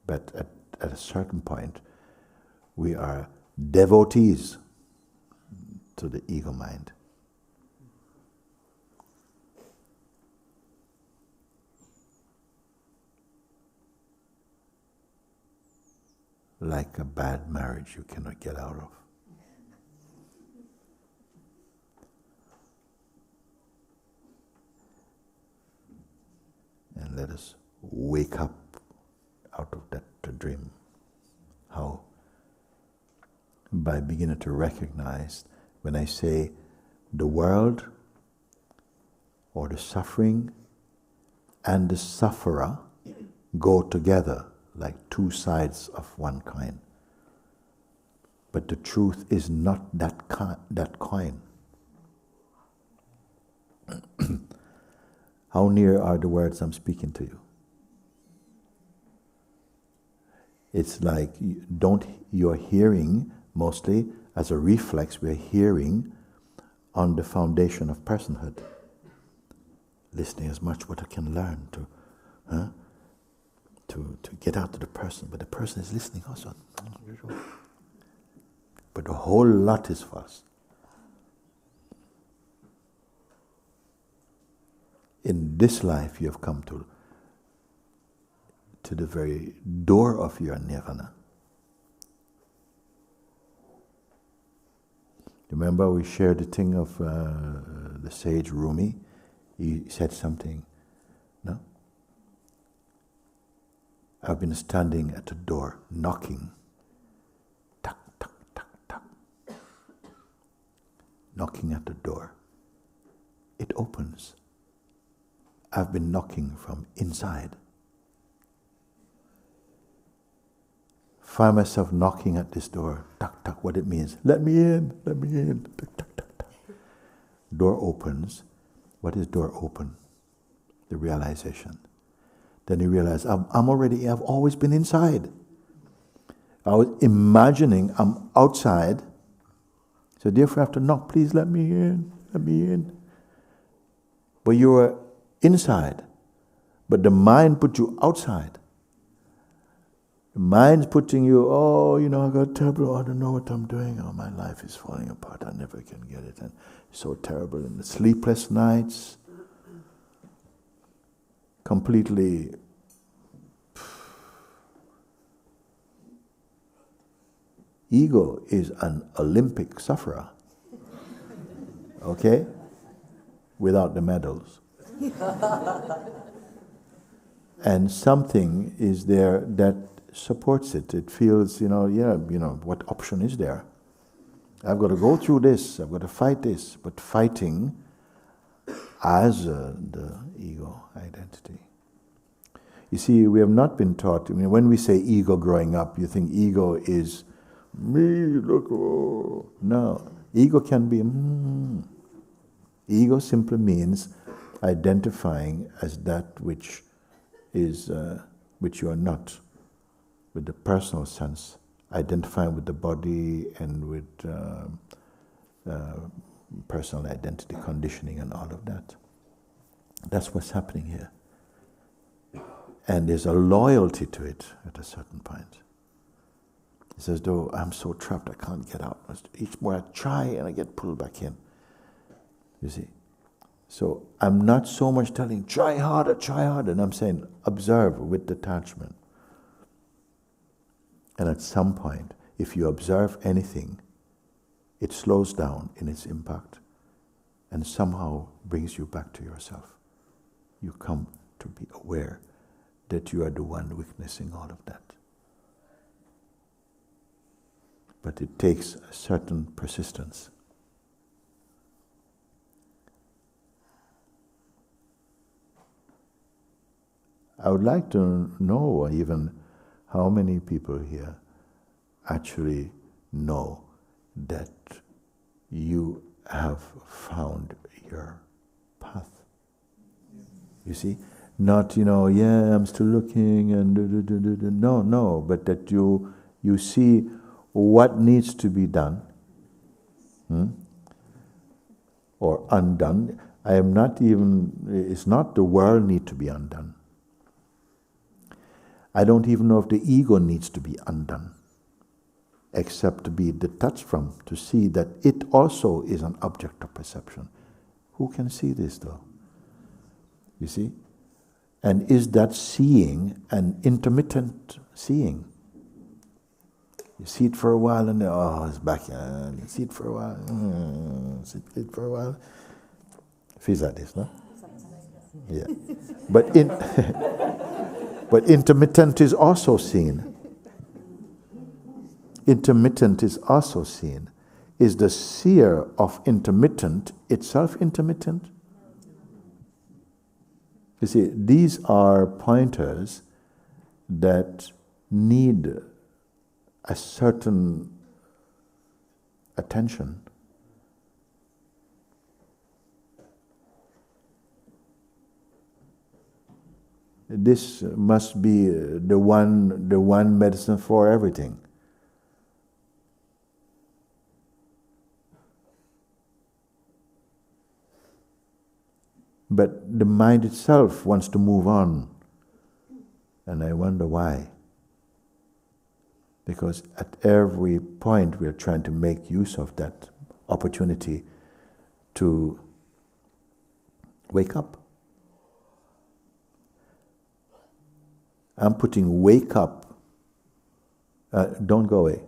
But at a certain point, we are devotees to the ego mind. Like a bad marriage you cannot get out of. And let us wake up out of that dream. How? By beginning to recognize when I say the world or the suffering and the sufferer go together like two sides of one coin. But the truth is not that coin. How near are the words I'm speaking to you? It's like you're hearing, mostly as a reflex, we're hearing on the foundation of personhood. Listening as much what I can learn to get out to the person, but the person is listening also. But the whole lot is for us. In this life you have come to the very door of your nirvana. Remember we shared the thing of the sage Rumi? He said something, no? I've been standing at the door, knocking. Tuck, tuck, tuck, tuck. Knocking at the door. It opens. I've been knocking from inside. Find myself knocking at this door. Tuck, tuck, what it means. Let me in, let me in. Tuck, tuck, tuck, tuck. Door opens. What is door open? The realization. Then you realize, I've always been inside. I was imagining I'm outside. So therefore I have to knock, please let me in, let me in. But you were inside. But the mind put you outside. The mind's putting you, I got terrible, I don't know what I'm doing, my life is falling apart, I never can get it, and it's so terrible, and the sleepless nights, completely ego is an Olympic sufferer, okay? Without the medals. And something is there that supports it. It feels, what option is there? I've got to go through this, I've got to fight this, but fighting as the ego identity. You see, we have not been taught, when we say ego growing up, you think ego is me, look, oh. No, ego can be, Ego simply means identifying as that which is, which you are not, with the personal sense, identifying with the body and with personal identity conditioning and all of that. That's what's happening here. And there's a loyalty to it at a certain point. It's as though I'm so trapped I can't get out. Each more I try and I get pulled back in. You see? So I'm not so much telling, try harder, and I'm saying, observe with detachment. And at some point, if you observe anything, it slows down in its impact and somehow brings you back to yourself. You come to be aware that you are the one witnessing all of that. but it takes a certain persistence. I would like to know even how many people here actually know that you have found your path. You see? Not, yeah, I'm still looking and no, but that you see what needs to be done or undone. It's not the world need to be undone. I don't even know if the ego needs to be undone, except to be detached from, to see that it also is an object of perception. Who can see this though? You see? And is that seeing an intermittent seeing? You see it for a while and it's back. You see it for a while. See it for a while. Feels like this, no? Yeah. But intermittent is also seen. Intermittent is also seen. Is the seer of intermittent itself intermittent? You see, these are pointers that need a certain attention. This must be the one medicine for everything. But the mind itself wants to move on. And I wonder why. Because at every point we are trying to make use of that opportunity to wake up. I'm putting wake up, don't go away.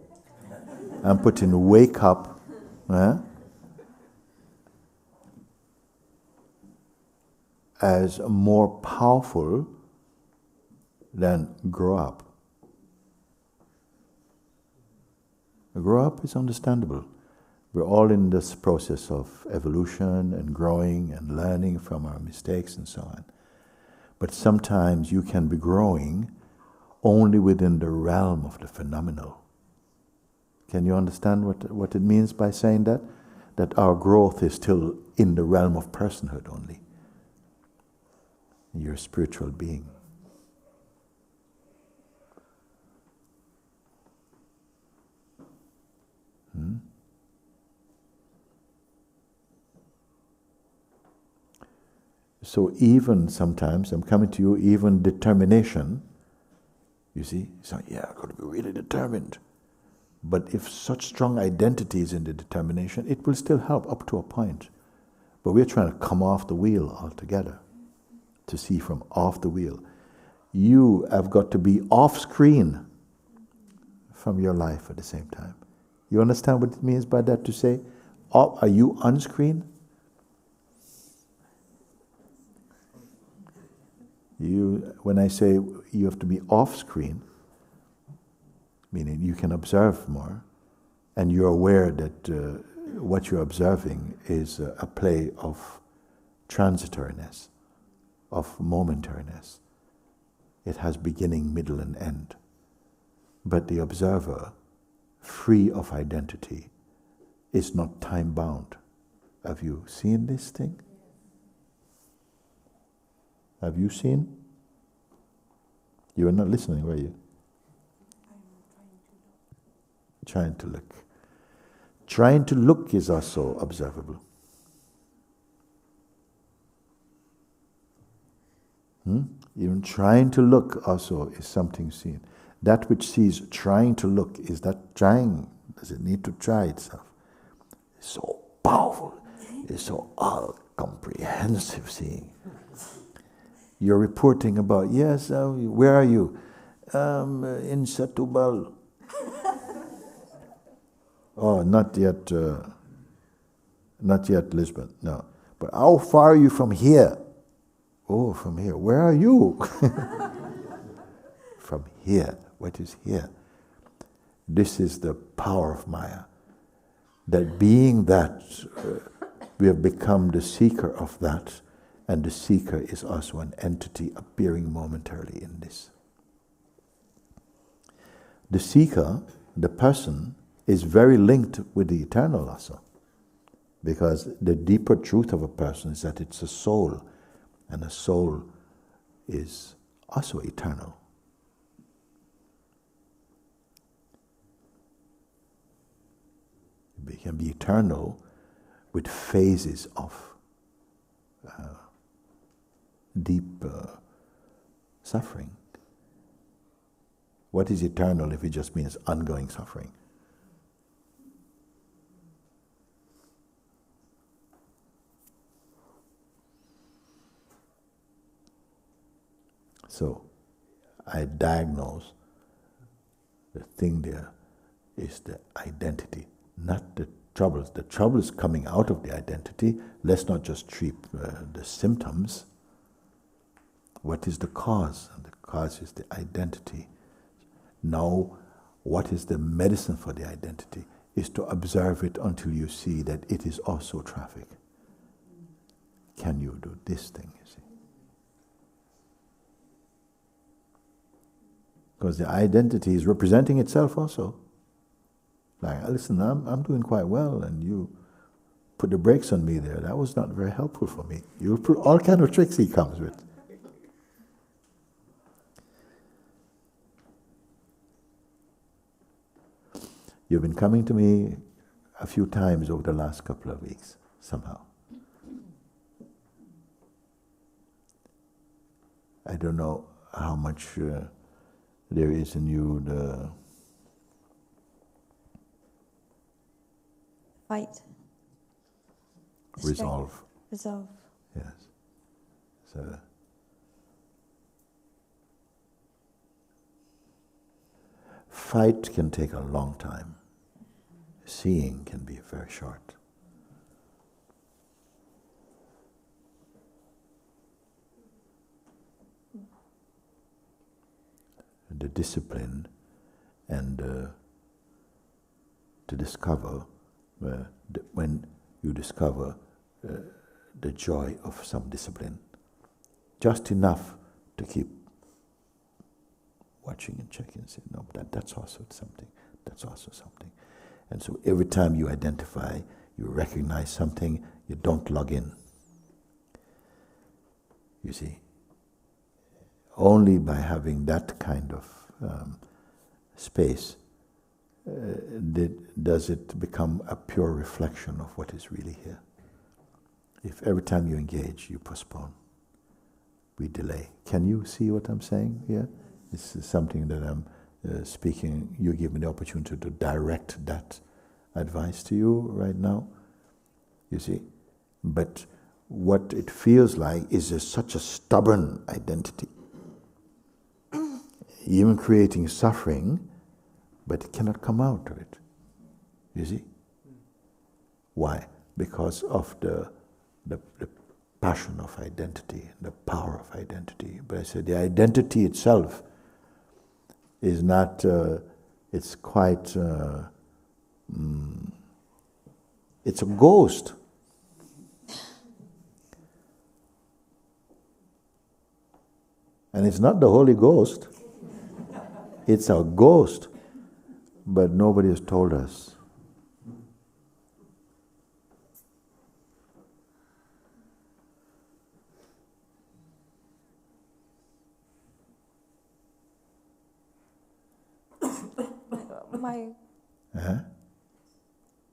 I'm putting wake up as more powerful than grow up. Grow up is understandable. We're all in this process of evolution and growing and learning from our mistakes and so on. But sometimes you can be growing only within the realm of the phenomenal. Can you understand what it means by saying that? That our growth is still in the realm of personhood only. You're a spiritual being. So even sometimes, I'm coming to you, even determination, you see, so yeah, I've got to be really determined. But if such strong identity is in the determination, it will still help up to a point. But we're trying to come off the wheel altogether, to see from off the wheel. You have got to be off screen from your life at the same time. You understand what it means by that, to say, are you on screen? When I say you have to be off screen, meaning you can observe more, and you're aware that what you're observing is a play of transitoriness, of momentariness. It has beginning, middle, and end. But the observer, free of identity, is not time-bound. Have you seen this thing? Have you seen? You were not listening, were you? Trying to look. Trying to look is also observable. Even trying to look also is something seen. That which sees trying to look, is that trying? Does it need to try itself? It's so powerful. It's so all-comprehensive seeing. You're reporting about, yes, where are you? In Setubal. Oh, not yet Lisbon, no. But how far are you from here? Oh, from here. Where are you? From here. What is here? This is the power of Maya. That being that, we have become the seeker of that, and the seeker is also an entity appearing momentarily in this. The seeker, the person, is very linked with the eternal also. Because the deeper truth of a person is that it's a soul, and a soul is also eternal. It can be eternal with phases of deep suffering. What is eternal if it just means ongoing suffering? So, I diagnose the thing there is the identity, not the troubles. The trouble is coming out of the identity. Let's not just treat the symptoms. What is the cause? And the cause is the identity. Now, what is the medicine for the identity? Is to observe it until you see that it is also traffic. Can you do this thing, you see? Because the identity is representing itself also. Like, listen, I'm doing quite well, and you put the brakes on me there. That was not very helpful for me. You put all kind of tricks he comes with. You've been coming to me a few times over the last couple of weeks, somehow. I don't know how much there is in you the Fight. resolve. Resolve. Yes. So fight can take a long time. Seeing can be very short. The discipline and to discover when you discover the joy of some discipline, just enough to keep watching and checking and say, no, that's also something, that's also something. And so every time you identify, you recognize something, you don't log in. You see, only by having that kind of space does it become a pure reflection of what is really here. If every time you engage, you postpone, we delay. Can you see what I'm saying here? This is something that I'm speaking. You give me the opportunity to direct that advice to you right now. You see? But what it feels like is such a stubborn identity. Even creating suffering, but it cannot come out of it. You see? Why? Because of the passion of identity, the power of identity. But I said the identity itself is not, it's quite, it's a ghost. And it's not the Holy Ghost. It's a ghost. But nobody has told us.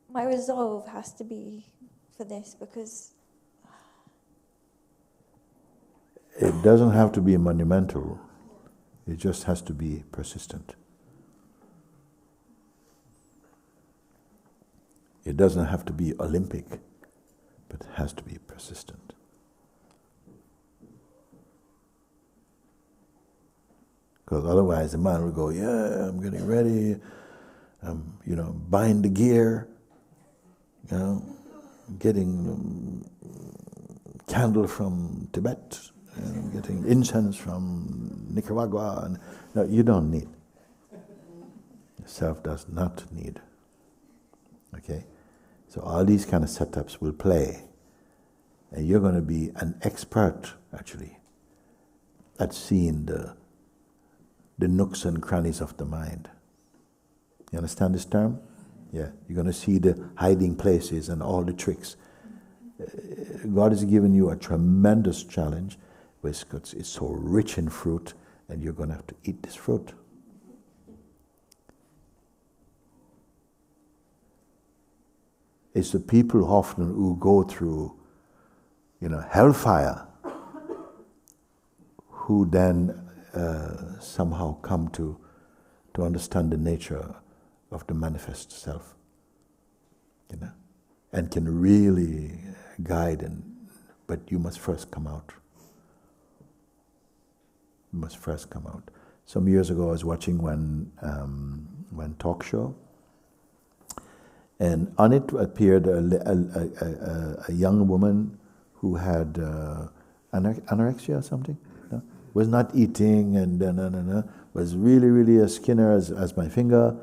My resolve has to be for this, because it doesn't have to be monumental. It just has to be persistent. It doesn't have to be Olympic, but it has to be persistent. Because otherwise the mind will go, yeah, I'm getting ready, buying the gear, getting candle from Tibet, and getting incense from Nicaragua. And, no, you don't need. Self does not need. Okay? So all these kind of setups will play. And you're going to be an expert, actually, at seeing the nooks and crannies of the mind. You understand this term? Yeah. You're going to see the hiding places and all the tricks. God has given you a tremendous challenge, because it's so rich in fruit, and you're going to have to eat this fruit. It's the people often who go through, hellfire, who then somehow come to understand the nature of the manifest self, and can really guide. But you must first come out. You must first come out. Some years ago, I was watching one talk show, and on it appeared a young woman who had anorexia or something. No? Was not eating and was really, really as skinner as my finger.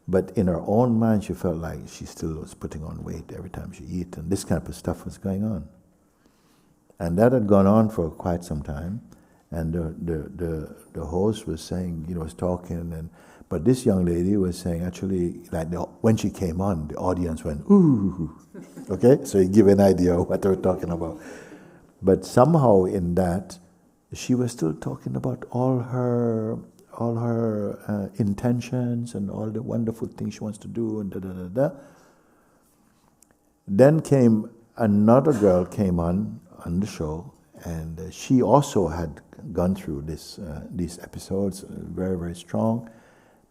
But in her own mind, she felt like she still was putting on weight every time she eat, and this kind of stuff was going on. And that had gone on for quite some time. And the host was saying, was talking, but this young lady was saying, actually, like when she came on, the audience went, ooh, okay? So you give an idea of what they were talking about. But somehow in that, she was still talking about all her intentions and all the wonderful things she wants to do, and da-da-da-da. Then came another girl came on the show, and she also had gone through these episodes, very, very strong,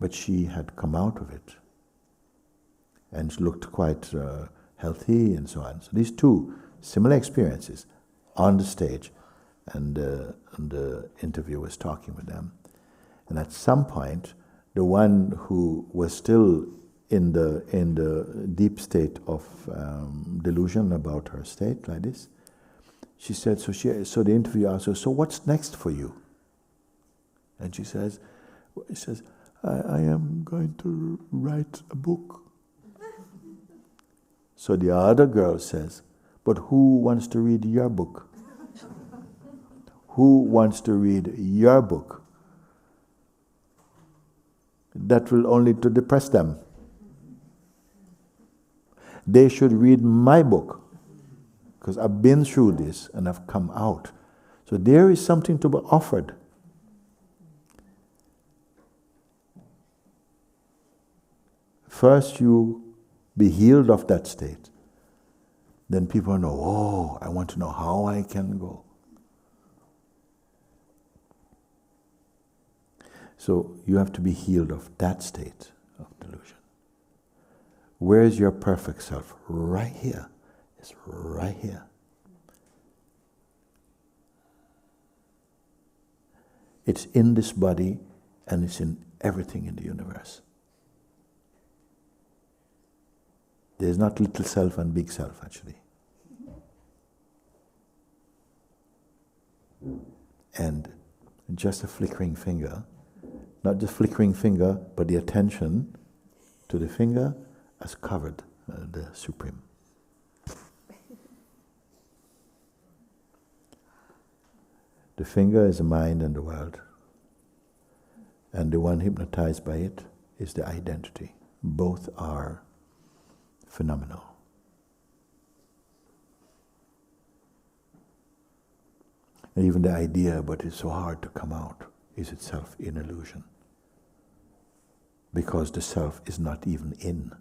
but she had come out of it and she looked quite healthy and so on. So these two similar experiences on the stage, and the interviewer was talking with them. And at some point, the one who was still in the deep state of delusion about her state, like this, she said, so the interviewer asked her, so what's next for you? And she says, I am going to write a book. So the other girl says, but who wants to read your book? Who wants to read your book? That will only to depress them. They should read my book, because I've been through this and I've come out. So there is something to be offered. First you be healed of that state. Then people know, oh, I want to know how I can go. So you have to be healed of that state of delusion. Where is your perfect self? Right here. It's right here. It's in this body, and it's in everything in the universe. There's not little self and big self, actually. And just a flickering finger, not just flickering finger, but the attention to the finger has covered the Supreme. The finger is the mind and the world, and the one hypnotized by it is the identity. Both are phenomenal. And even the idea, but it's so hard to come out, is itself an illusion. Because the self is not even in.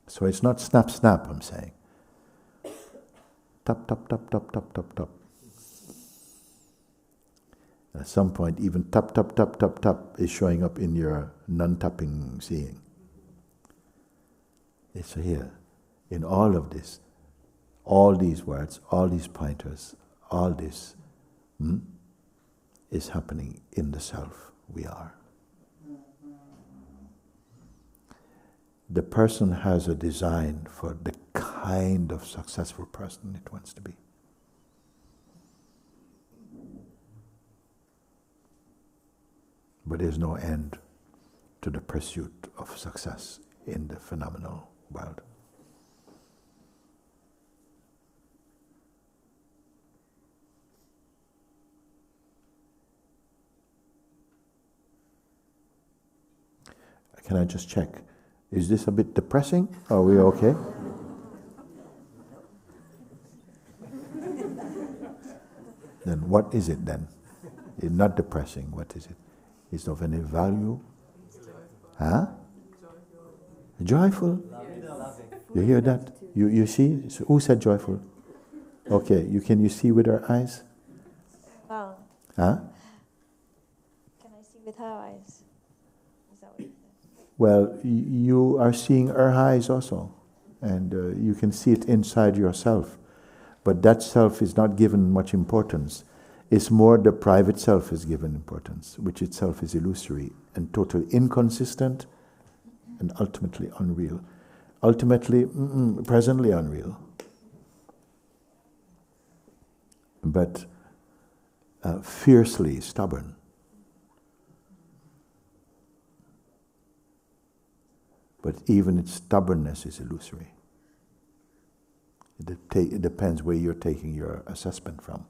So it's not snap, snap, I'm saying. Tap, tap, tap, tap, tap, tap, tap. And at some point, even tap, tap, tap, tap, tap is showing up in your non-tapping seeing. It's here. In all of this, all these words, all these pointers, all this is happening in the self we are. The person has a design for the kind of successful person it wants to be. but there's no end to the pursuit of success in the phenomenal world. Can I just check? Is this a bit depressing? Are we okay? Then what is it then? It's not depressing. What is it? It's of any value? Huh? Joyful. You hear that? You see? So who said joyful? Okay, you see with her eyes? Wow. Huh? Can I see with her eyes? Is that what you said? Well, you are seeing her eyes also, and you can see it inside yourself. But that self is not given much importance. It's more the private self is given importance, which itself is illusory and totally inconsistent and ultimately unreal. Ultimately, presently unreal. But fiercely stubborn. But even its stubbornness is illusory. It depends where you're taking your assessment from.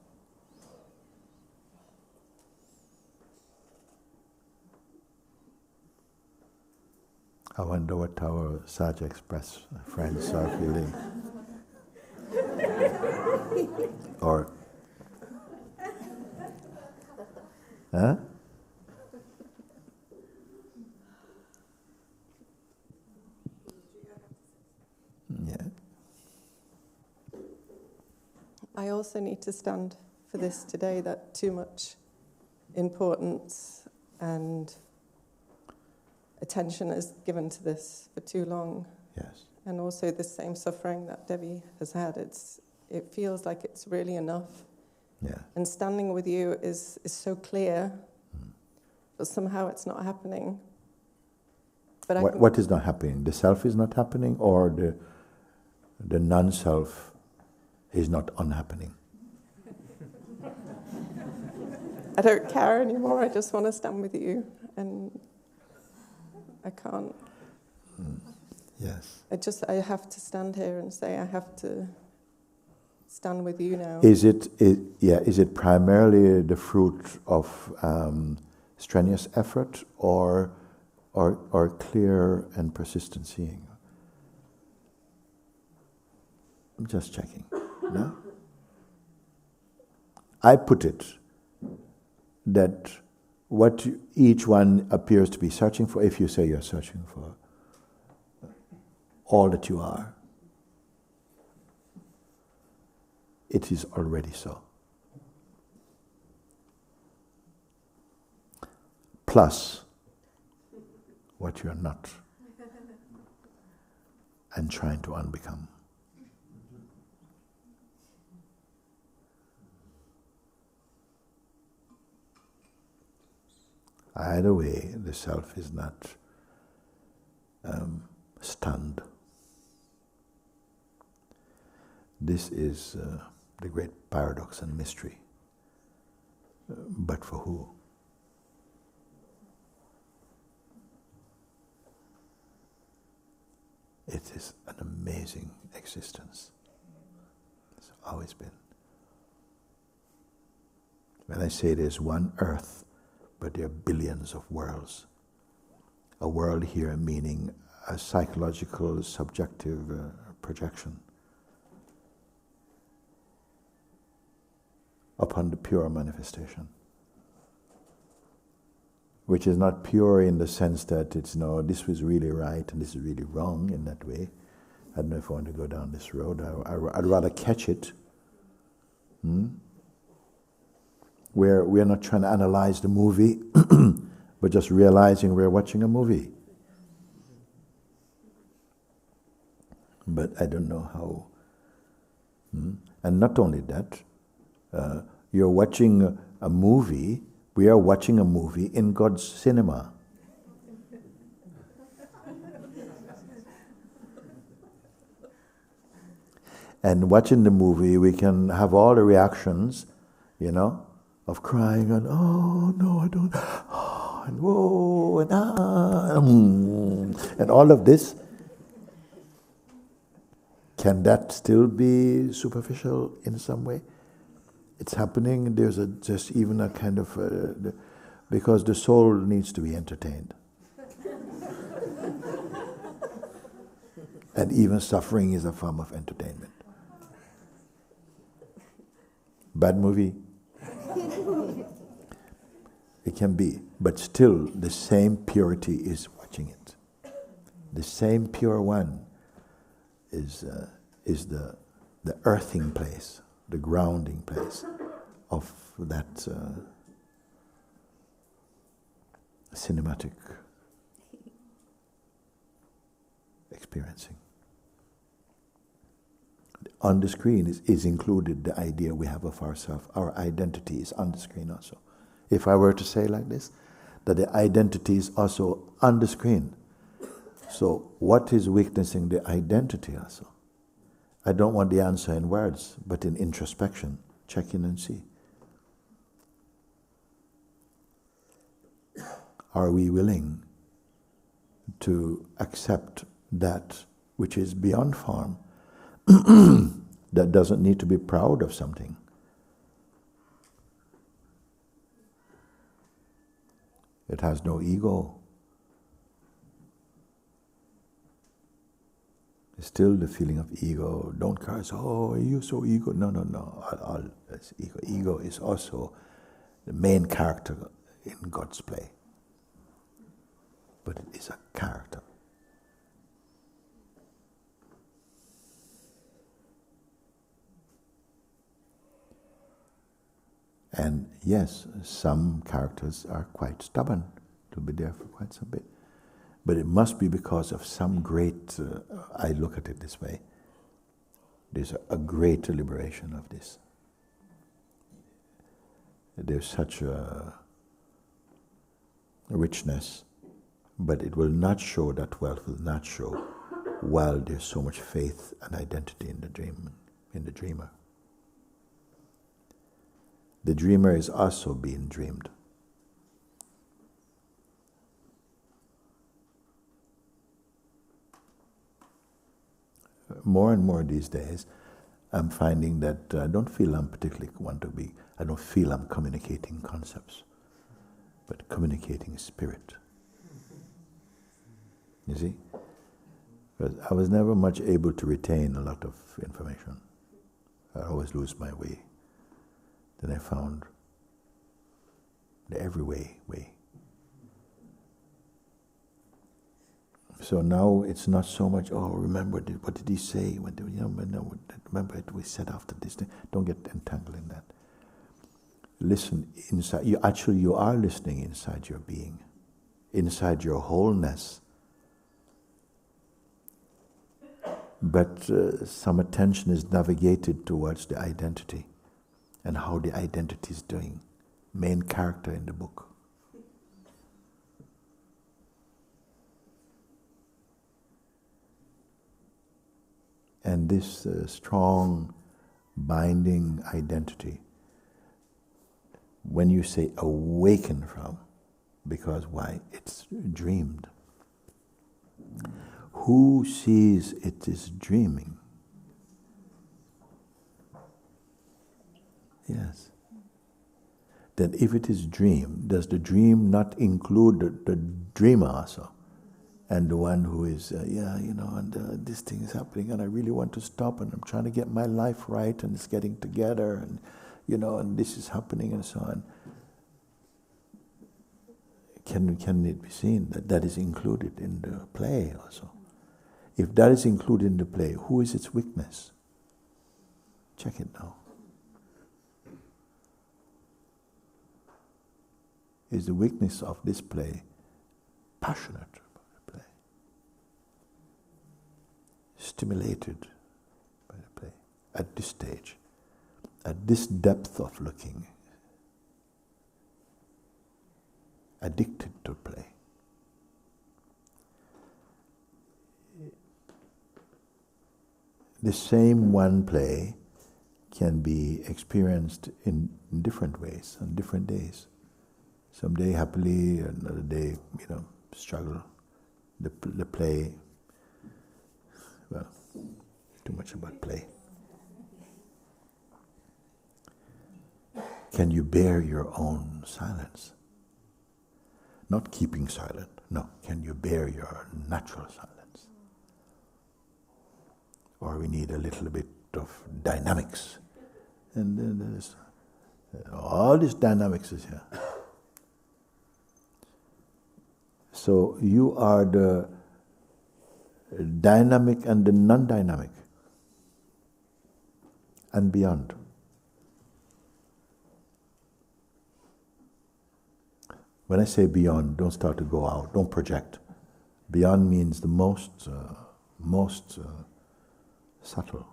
I wonder what our Saj Express friends are feeling. Or, huh? Yeah. I also need to stand for this today, that too much importance and attention is given to this for too long. Yes. And also the same suffering that Debbie has had, it feels like it's really enough. Yeah. And standing with you is so clear, but somehow it's not happening. But What is not happening? The self is not happening, or the non-self is not unhappening? I don't care anymore. I just want to stand with you, and I can't. Yes. I have to stand here and say I have to stand with you now. Is it primarily the fruit of strenuous effort, or clear and persistent seeing? I'm just checking. No? I put it that what each one appears to be searching for, if you say you're searching for all that you are, it is already so. Plus what you are not and trying to unbecome. Either way, the self is not stunned. This is the great paradox and mystery. But for who? It is an amazing existence. It's always been. When I say there's one earth, but there are billions of worlds. A world here meaning a psychological, subjective projection upon the pure manifestation, which is not pure in the sense that it's this was really right and this is really wrong in that way. I don't know if I want to go down this road. I'd rather catch it. Where we're not trying to analyze the movie, but just realizing we're watching a movie. But I don't know how. And not only that, you're watching a movie, we are watching a movie in God's cinema. And watching the movie, we can have all the reactions, of crying and, oh, no, I don't, oh, and whoa, and and all of this. Can that still be superficial in some way? It's happening. There's just even a kind of because the soul needs to be entertained, and even suffering is a form of entertainment. Bad movie. It can be, but still the same purity is watching it. The same pure one is the earthing place, the grounding place of that cinematic experiencing. On the screen is included the idea we have of ourselves. Our identity is on the screen also. If I were to say like this, that the identity is also on the screen. So what is witnessing the identity also? I don't want the answer in words, but in introspection. Check in and see. Are we willing to accept that which is beyond form, that doesn't need to be proud of something? It has no ego. Still the feeling of ego. Don't curse, oh, are you so ego? No. All that's ego. Ego is also the main character in God's play. But it is a character. And yes, some characters are quite stubborn to be there for quite some bit. But it must be because of some great, I look at it this way, there's a great liberation of this. There's such a richness, but it will not show, that wealth will not show while there's so much faith and identity in the dream, in the dreamer. The dreamer is also being dreamed. More and more these days, I'm finding that I don't feel I'm particularly I don't feel I'm communicating concepts, but communicating spirit. You see? Because I was never much able to retain a lot of information. I always lose my way. Then I found the every way. So now it's not so much, oh, remember, what did he say? Remember it, we said after this thing. Don't get entangled in that. Listen inside. You are listening inside your being, inside your wholeness. But some attention is navigated towards the identity and how the identity is doing. Main character in the book. And this strong binding identity, when you say awaken from, because why? It's dreamed. Who sees it is dreaming? Yes. Then if it is dream, does the dream not include the dreamer also? And the one who is, this thing is happening and I really want to stop and I'm trying to get my life right and it's getting together and, and this is happening and so on. Can it be seen that that is included in the play also? If that is included in the play, who is its witness? Check it now. Is the witness of this play passionate about the play? Stimulated by the play at this stage, at this depth of looking, addicted to play. The same one play can be experienced in different ways on different days. Some day happily, another day, struggle. The play, well, too much about play. Can you bear your own silence? Not keeping silent, no. Can you bear your natural silence? Or we need a little bit of dynamics. And then there's all this dynamics is here. So you are the dynamic and the non-dynamic and beyond. When I say beyond, don't start to go out, don't project. Beyond means the most subtle.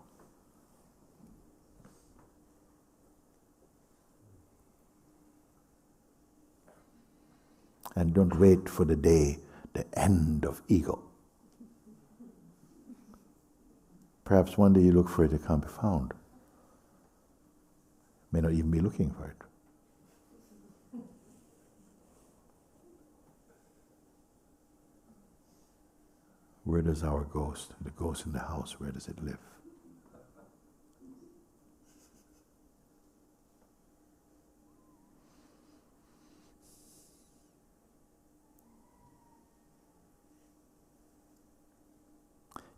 And don't wait for the day, the end of ego. Perhaps one day you look for it, it can't be found. May not even be looking for it. Where does our ghost, the ghost in the house, where does it live?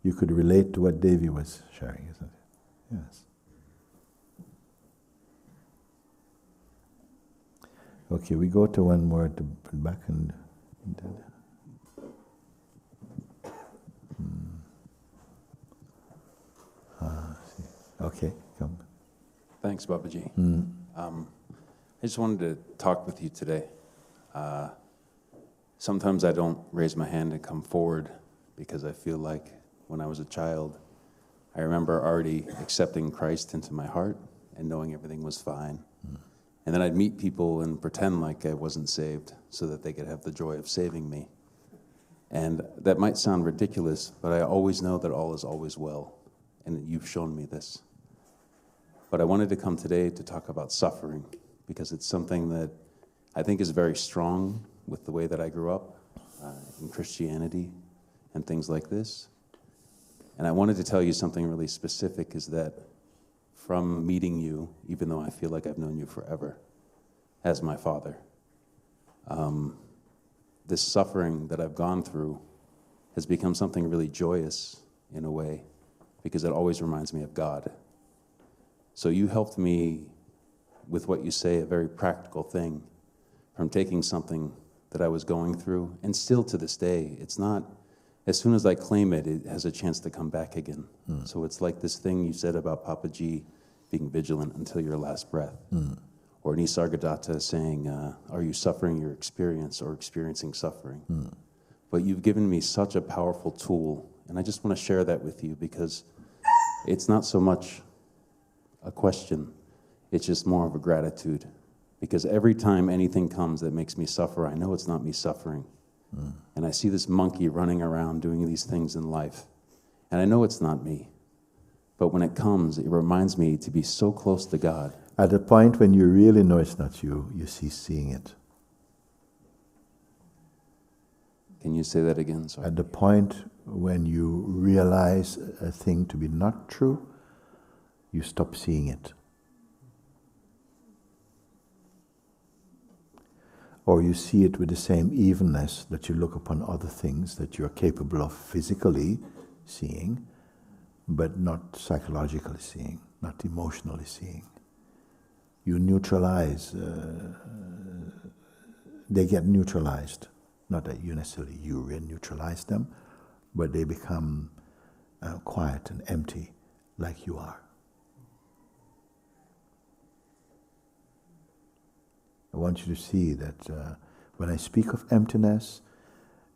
You could relate to what Devi was sharing, isn't it? Yes. Okay, we go to one more to put back and. Okay, come. Thanks, Babaji. I just wanted to talk with you today. Sometimes I don't raise my hand and come forward because I feel like when I was a child, I remember already accepting Christ into my heart and knowing everything was fine. And then I'd meet people and pretend like I wasn't saved so that they could have the joy of saving me. And that might sound ridiculous, but I always know that all is always well. And you've shown me this. But I wanted to come today to talk about suffering because it's something that I think is very strong with the way that I grew up in Christianity and things like this. And I wanted to tell you something really specific is that from meeting you, even though I feel like I've known you forever, as my father, this suffering that I've gone through has become something really joyous in a way because it always reminds me of God. So you helped me with what you say, a very practical thing, from taking something that I was going through, and still to this day, it's not, as soon as I claim it, it has a chance to come back again. So it's like this thing you said about Papaji being vigilant until your last breath. Or Nisargadatta saying, are you suffering your experience or experiencing suffering? But you've given me such a powerful tool, and I just want to share that with you because it's not so much a question, it's just more of a gratitude. Because every time anything comes that makes me suffer, I know it's not me suffering. And I see this monkey running around doing these things in life. And I know it's not me. But when it comes, it reminds me to be so close to God. At the point when you really know it's not you, you cease seeing it. Can you say that again? Sorry. At the point when you realize a thing to be not true, you stop seeing it. Or you see it with the same evenness that you look upon other things that you're capable of physically seeing, but not psychologically seeing, not emotionally seeing. You neutralize, they get neutralized. Not that you necessarily neutralize them, but they become quiet and empty like you are. I want you to see that when I speak of emptiness,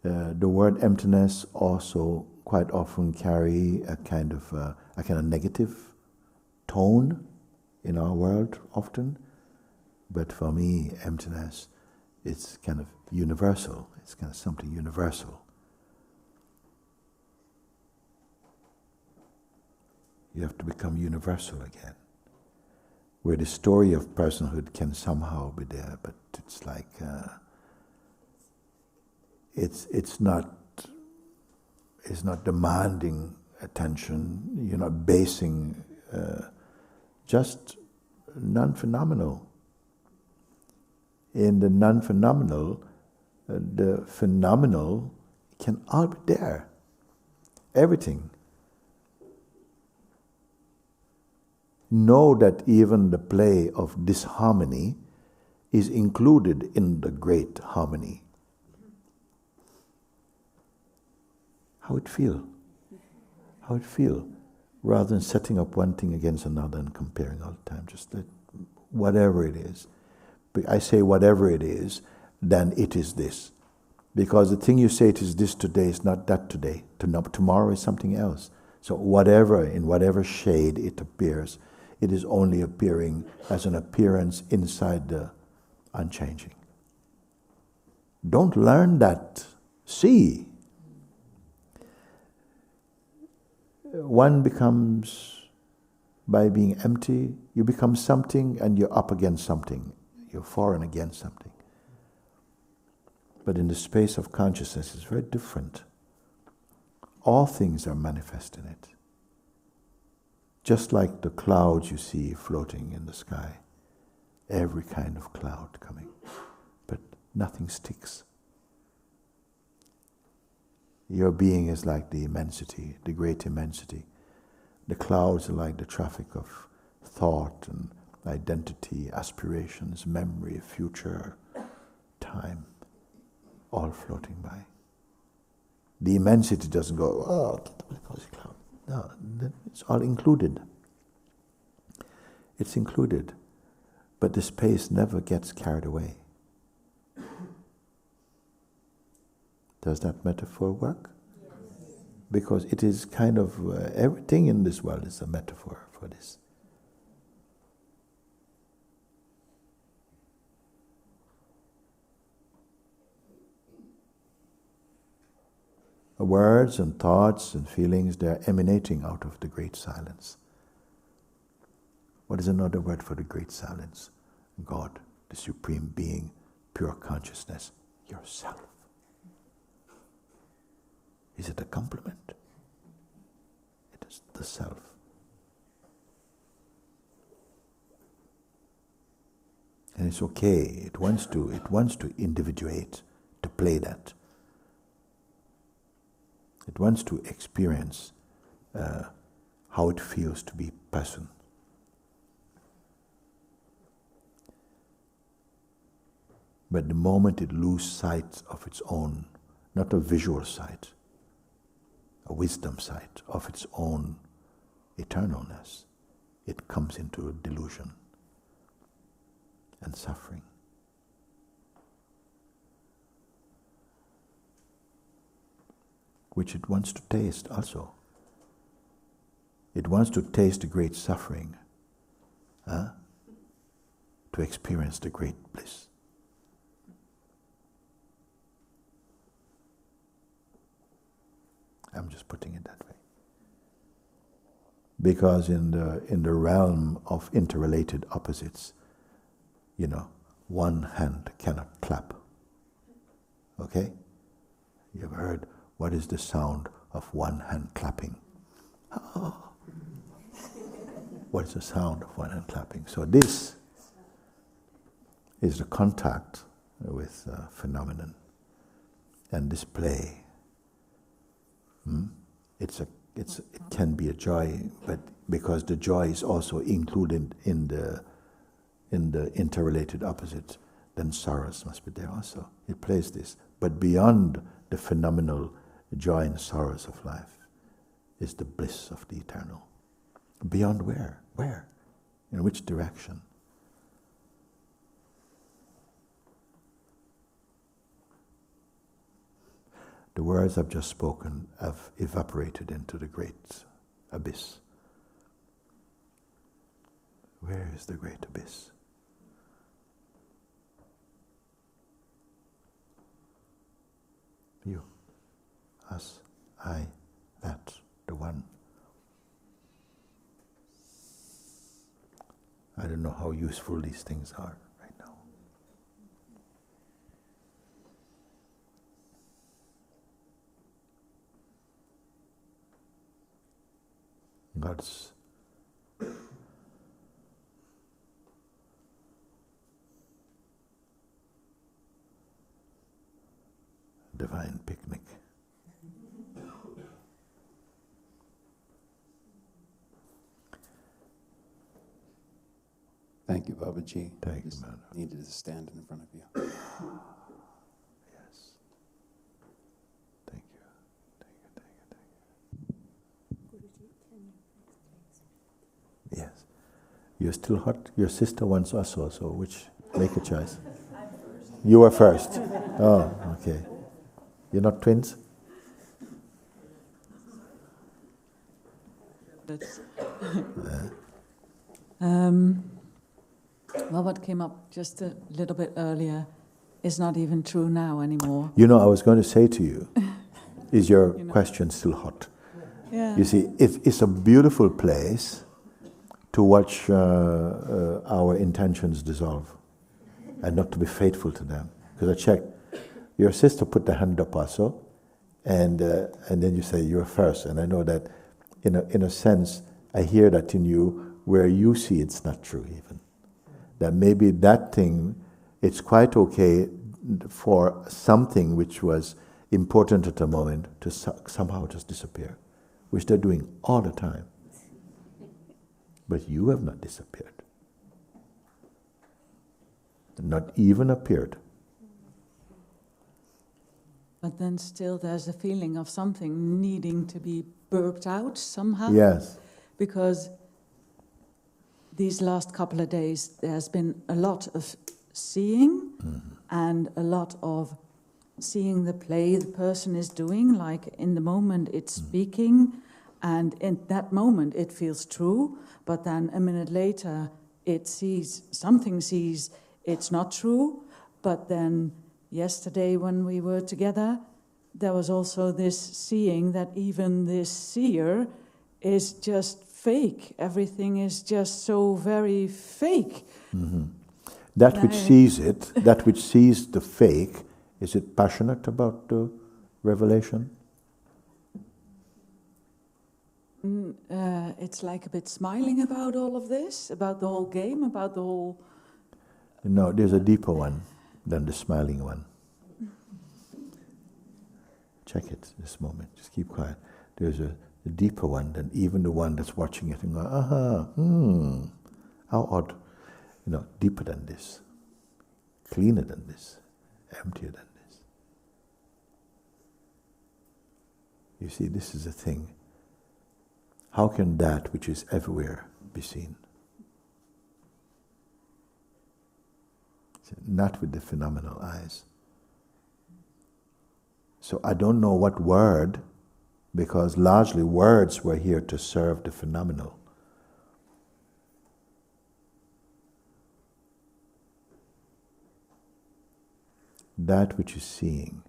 the word emptiness also quite often carry a kind of negative tone in our world often. But for me, emptiness, it's kind of universal. It's kind of something universal. You have to become universal again. where the story of personhood can somehow be there, but it's like it's not demanding attention. You're not basing, just non-phenomenal. In the non-phenomenal, the phenomenal can all be there. Everything. Know that even the play of disharmony is included in the great harmony. How it feel? How it feel? Rather than setting up one thing against another and comparing all the time. Just that whatever it is. But I say whatever it is, then it is this. Because the thing you say it is this today is not that today. Tomorrow is something else. So whatever, in whatever shade it appears, it is only appearing as an appearance inside the unchanging. Don't learn that. See. One becomes, by being empty, you become something and you're up against something. You're for and against something. But in the space of consciousness, it's very different. All things are manifest in it. Just like the clouds you see floating in the sky. Every kind of cloud coming. But nothing sticks. Your being is like the immensity, the great immensity. The clouds are like the traffic of thought and identity, aspirations, memory, future, time, all floating by. The immensity doesn't go, oh, cloud. No, it's all included. It's included. But the space never gets carried away. Does that metaphor work? Yes. Because it is kind of, everything in this world is a metaphor for this. Words and thoughts and feelings, they are emanating out of the great silence. What is another word for the great silence? God, the supreme being, pure consciousness, yourself. Is it a compliment? It is the self. And it's okay. It wants to individuate, to play that. It wants to experience how it feels to be person. But the moment it loses sight of its own, not a visual sight, a wisdom sight of its own eternalness, it comes into delusion and suffering. Which it wants to taste also. It wants to taste the great suffering, to experience the great bliss. I'm just putting it that way. Because in the realm of interrelated opposites, one hand cannot clap. Okay? You've heard, what is the sound of one hand clapping? Oh. What is the sound of one hand clapping? So this is the contact with phenomenon and this play. It can be a joy, but because the joy is also included in the interrelated opposite, then sorrows must be there also. It plays this. But beyond the phenomenal joy and sorrows of life is the bliss of the eternal. Beyond where? Where? In which direction? The words I've just spoken have evaporated into the great abyss. Where is the great abyss? You, us, I, that, the one. I don't know how useful these things are right now. God's divine picnic. Thank you, Babaji. Thank you, Just man. needed to stand in front of you. Yes. Thank you. Thank you, thank you, thank you. Yes. You're still hot? Your sister wants also, so which? Make a choice. I'm first. You were first. Oh, okay. You're not twins? Well, what came up just a little bit earlier is not even true now anymore. You know, I was going to say to you, is your question still hot? Yeah. You see, it's a beautiful place to watch our intentions dissolve and not to be faithful to them. Because I checked, your sister put the hand up also, and then you say you're first. And I know that, in a sense, I hear that in you where you see it's not true even. That maybe that thing, it's quite okay for something which was important at the moment to somehow just disappear, which they're doing all the time. But you have not disappeared. Not even appeared. But then still there's a feeling of something needing to be burped out somehow. Yes. Because these last couple of days there's been a lot of seeing and a lot of seeing the play the person is doing, like in the moment it's speaking, and in that moment it feels true, but then a minute later it sees it's not true. But then yesterday when we were together, there was also this seeing that even this seer is just fake. Everything is just so very fake. Mm-hmm. That which sees it, that which sees the fake, is it passionate about the revelation? It's like a bit smiling about all of this, about the whole game, about the whole... No, there's a deeper one than the smiling one. Check it this moment, just keep quiet. There's a deeper one than even the one that's watching it and going, how odd. Deeper than this, cleaner than this, emptier than this. You see, this is the thing. How can that which is everywhere be seen? Not with the phenomenal eyes. So I don't know what word, because largely words were here to serve the phenomenal. That which is seeing,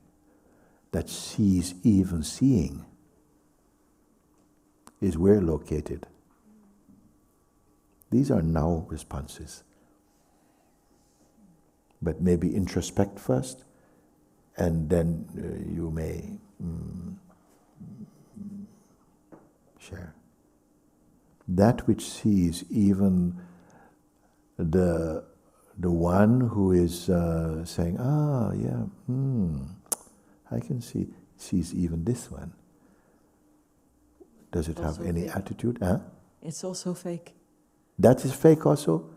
that sees even seeing, is where located. These are now responses. But maybe introspect first, and then you may share. That which sees even the one who is saying, I can see, sees even this one. Does it have any fake. attitude? Huh? It's also fake. That is fake also?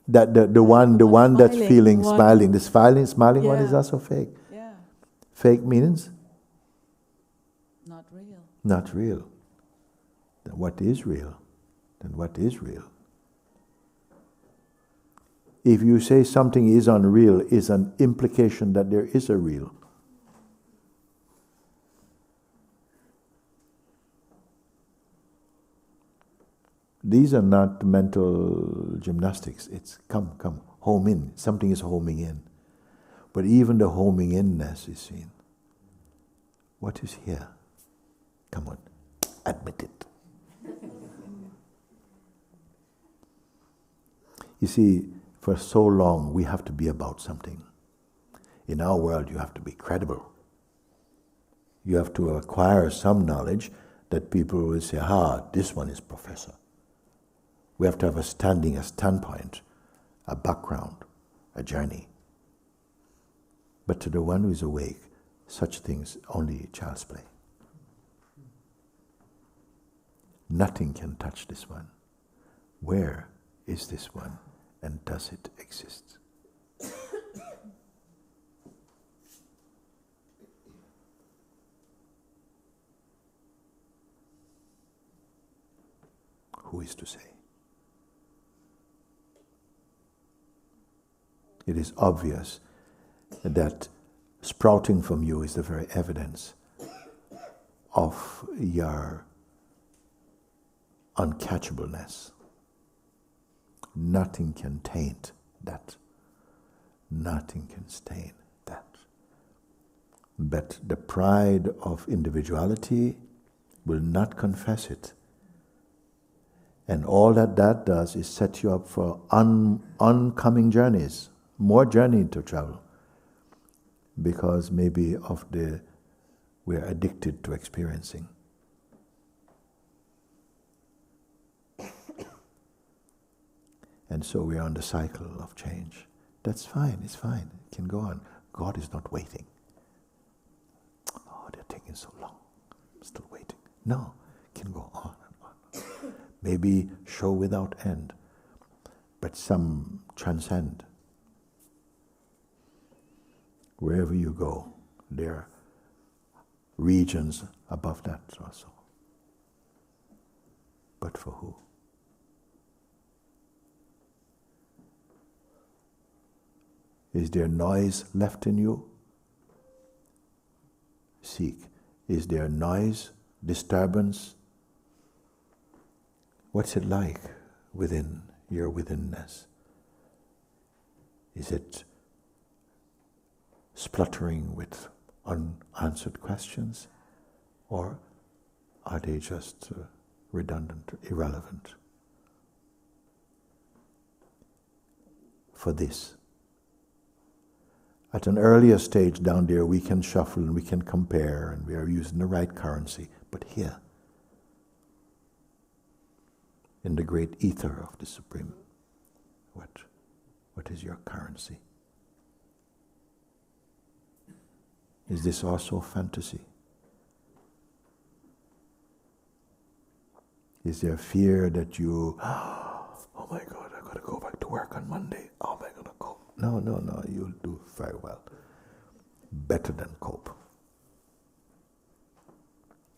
No, the one that's feeling smiling. The smiling one is also fake. Yeah. Fake means? Not real. Not real. Then what is real? Then what is real? If you say something is unreal, is an implication that there is a real. These are not mental gymnastics. It's come, home in. Something is homing in. But even the homing inness is seen. What is here? Come on, admit it. You see, for so long we have to be about something. In our world you have to be credible. You have to acquire some knowledge that people will say, this one is professor. We have to have a standpoint, a background, a journey. But to the one who is awake, such things only child's play. Nothing can touch this one. Where is this one, and does it exist? Who is to say? It is obvious that sprouting from you is the very evidence of your uncatchableness. Nothing can taint that. Nothing can stain that. But the pride of individuality will not confess it. And all that does is set you up for oncoming journeys, more journey to travel. Because maybe we're addicted to experiencing. And so we're on the cycle of change. That's fine, it's fine, it can go on. God is not waiting. Oh, they're taking so long, I'm still waiting. No, it can go on and on. Maybe show without end, but some transcend. Wherever you go, there are regions above that also. But for who? Is there noise left in you? Seek. Is there noise, disturbance? What's it like within your withinness? Is it spluttering with unanswered questions? Or are they just redundant, irrelevant? For this. At an earlier stage down there, we can shuffle and we can compare and we are using the right currency. But here, in the great ether of the Supreme, what is your currency? Is this also fantasy? Is there fear that you, oh my God, I gotta go back to work on Monday. How am I gonna cope? No, you'll do very well. Better than cope.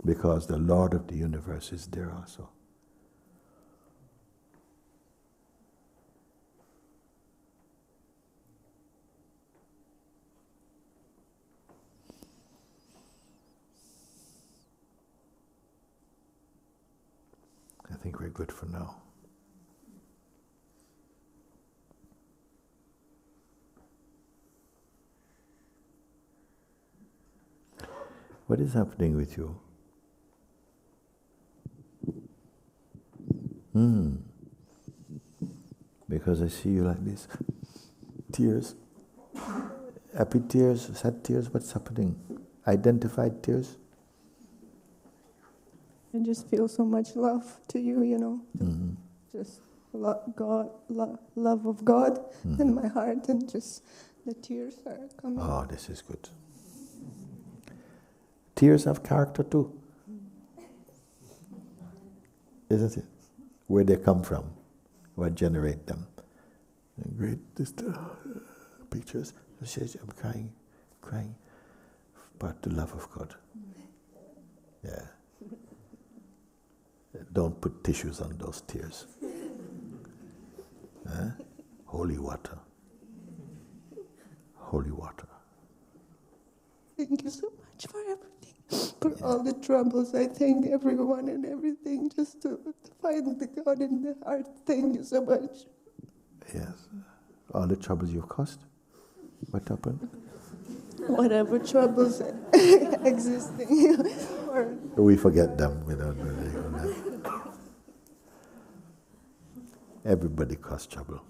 Because the Lord of the universe is there also. I think we're good for now. What is happening with you? Because I see you like this. Tears. Happy tears, sad tears, what's happening? Identified tears? I just feel so much love to you, you know. Mm-hmm. Just love of God in my heart, and just the tears are coming. Oh, this is good. Tears have character too. Isn't it? Where they come from, what generate them. Great pictures. I'm crying, but the love of God. Yeah. Don't put tissues on those tears. Holy water. Holy water. Thank you so much for everything, for all the troubles. I thank everyone and everything, just to find the God in the heart. Thank you so much. Yes. All the troubles you've caused? What happened? Whatever troubles existing. Or we forget them. We don't really. Everybody cause trouble.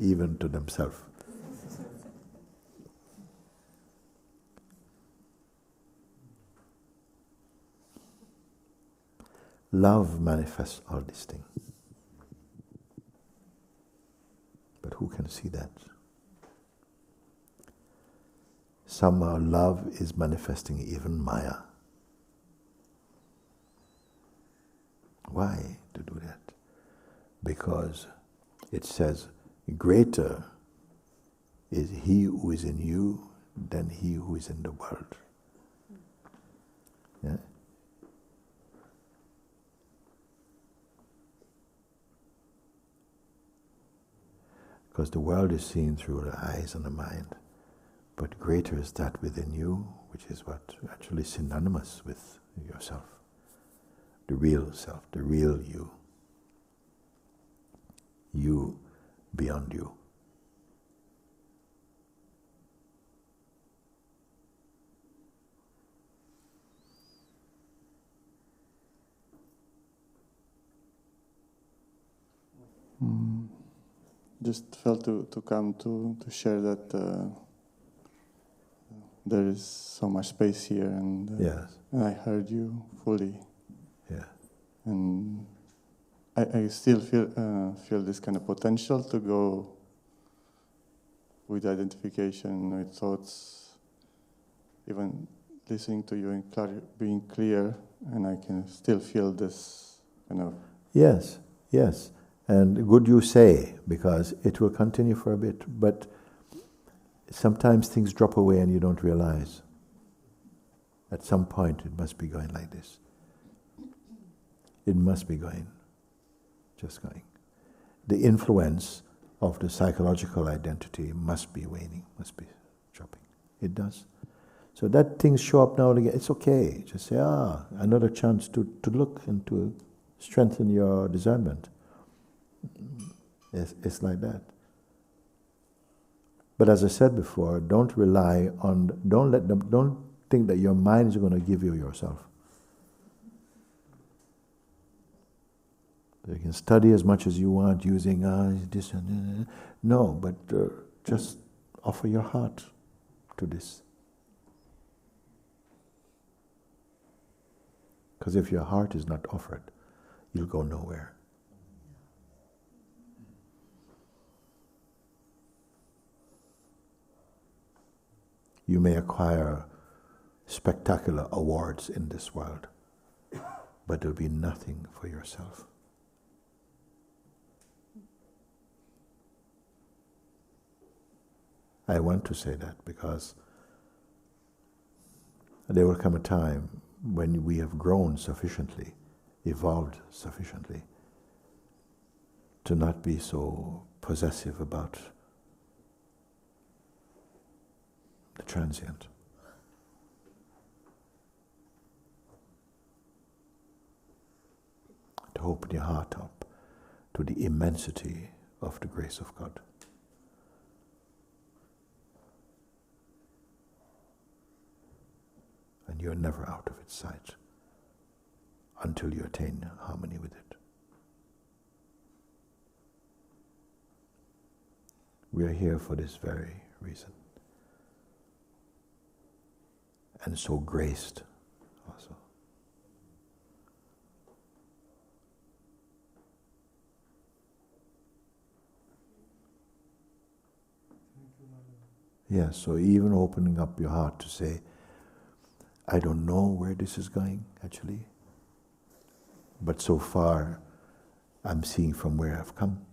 Even to themselves. Love manifests all these things. But who can see that? Somehow love is manifesting even Maya. Why to do that? Because it says, greater is he who is in you than he who is in the world. Yeah? Because the world is seen through the eyes and the mind. But greater is that within you, which is what actually synonymous with yourself. The real self, the real you. You beyond you. Just felt to come to share that there is so much space here, and Yes. I heard you fully. Yeah. And I still feel this kind of potential to go with identification, with thoughts, even listening to you and being clear, and I can still feel this kind of... Yes, yes. And good you say, because it will continue for a bit, but sometimes things drop away and you don't realize. At some point it must be going like this. It must be going, just going. The influence of the psychological identity must be waning, must be dropping. It does. So that things show up now and again, it's okay. Just say, another chance to look and to strengthen your discernment. It's like that. But as I said before, don't rely on, don't think that your mind is going to give you yourself. You can study as much as you want using this and no, but just offer your heart to this. Because if your heart is not offered, you'll go nowhere. You may acquire spectacular awards in this world, but there'll be nothing for yourself. I want to say that because there will come a time when we have grown sufficiently, evolved sufficiently, to not be so possessive about the transient. To open your heart up to the immensity of the grace of God. And you're never out of its sight until you attain harmony with it. We are here for this very reason. And so graced also. Yeah, so even opening up your heart to say, I don't know where this is going, actually. But so far, I'm seeing from where I've come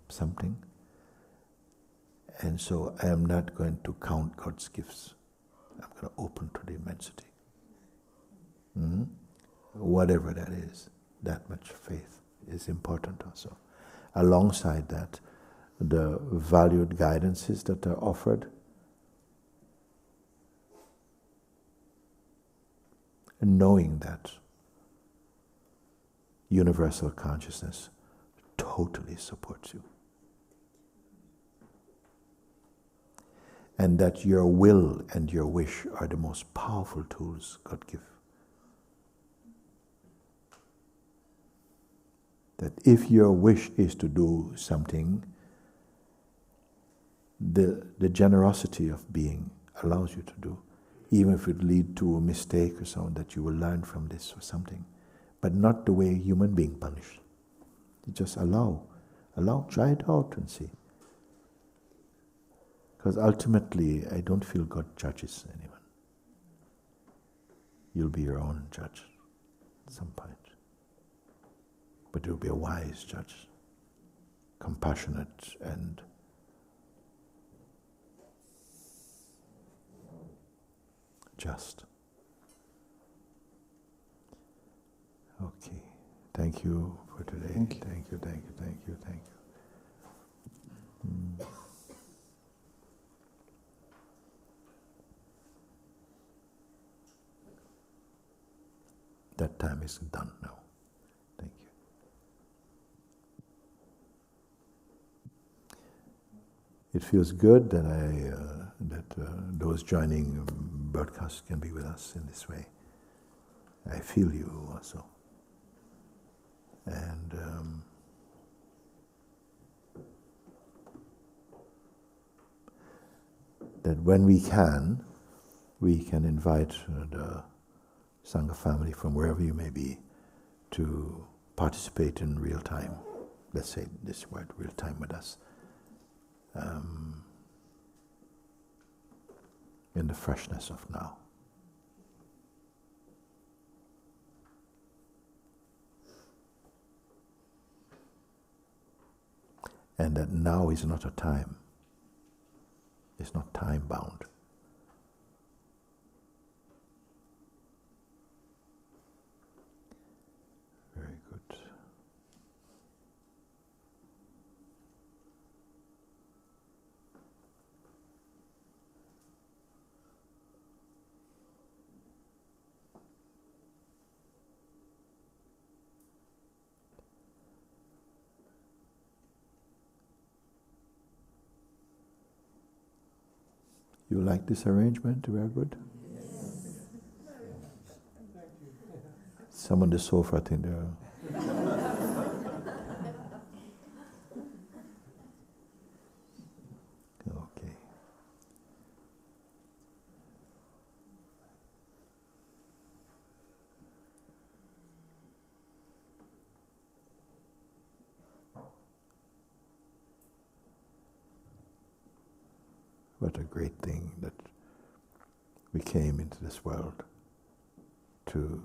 something. And so I am not going to count God's gifts. I'm going to open to the immensity. Mm-hmm. Whatever that is, that much faith is important also. Alongside that, the valued guidances that are offered, and knowing that universal consciousness totally supports you. And that your will and your wish are the most powerful tools God gives. That if your wish is to do something, the generosity of being allows you to do, even if it lead to a mistake or something, that you will learn from this or something, but not the way human being punish. You just allow, try it out and see. Because ultimately, I don't feel God judges anyone. You'll be your own judge at some point. But you'll be a wise judge, compassionate and just. Okay. Thank you for today. Thank you. Thank you, thank you, thank you, thank you. That time is done now. Thank you. It feels good that those joining broadcast can be with us in this way. I feel you also. And that when we can invite the Sangha family from wherever you may be to participate in real time. Let's say this word, real time with us. In the freshness of now. And that now is not a time. It's not time bound. Very good. You like this arrangement? Very good? Yes. Some on the sofa, I think they're... Okay. What a great thing that we came into this world to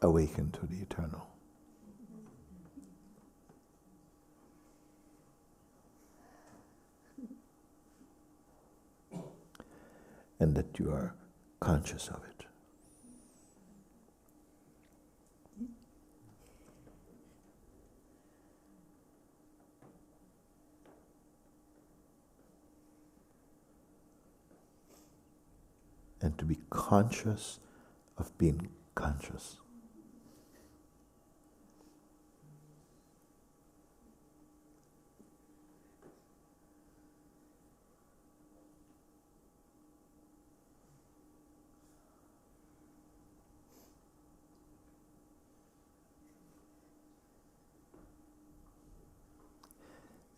awaken to the eternal. And that you are conscious of it. And to be conscious of being conscious.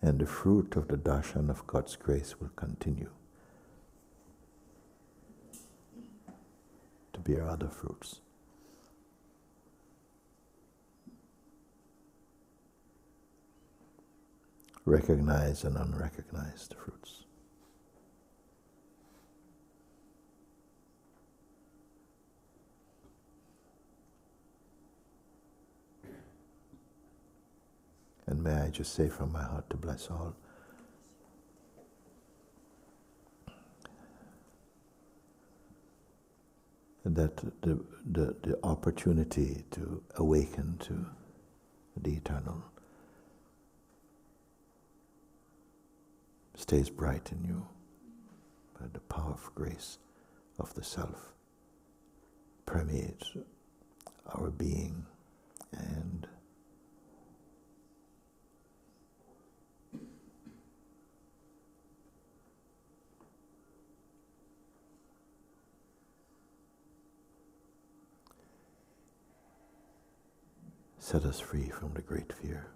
And the fruit of the darshan of God's grace will continue to bear other fruits. Recognized and unrecognized fruits. And may I just say from my heart to bless all. That the opportunity to awaken to the eternal stays bright in you by the power of grace of the self permeates our being and set us free from the great fear,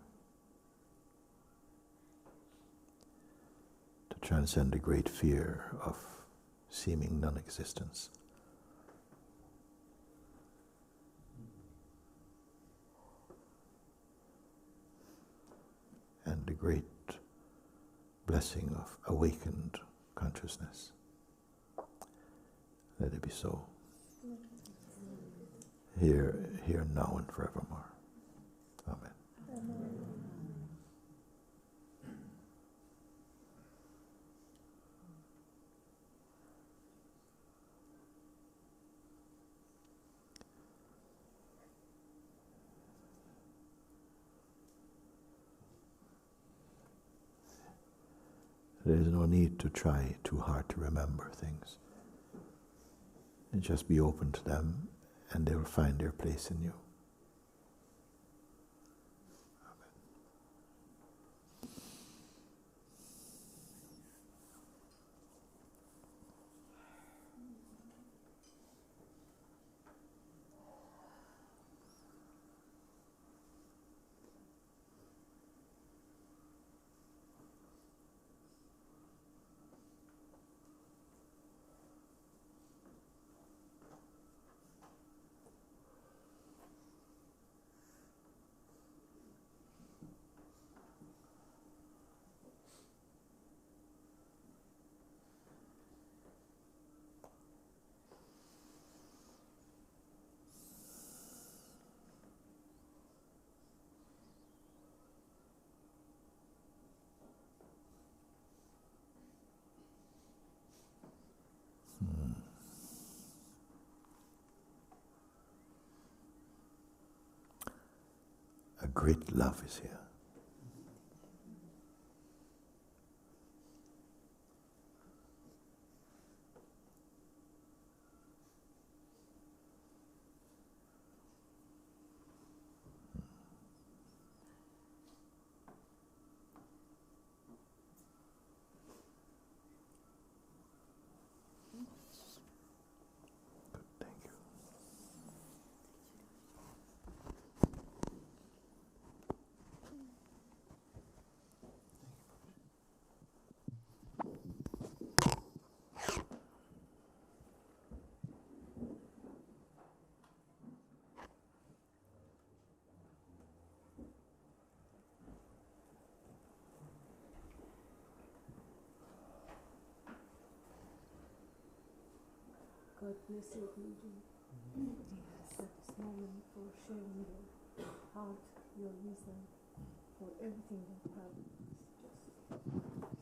to transcend the great fear of seeming non-existence. And the great blessing of awakened consciousness. Let it be so. Here, now, and forevermore. Amen. There is no need to try too hard to remember things. And just be open to them, and they will find their place in you. A great love is here. Good, thank you. God bless you, Guruji, at this moment for sharing your heart, your wisdom, for everything that happens. Just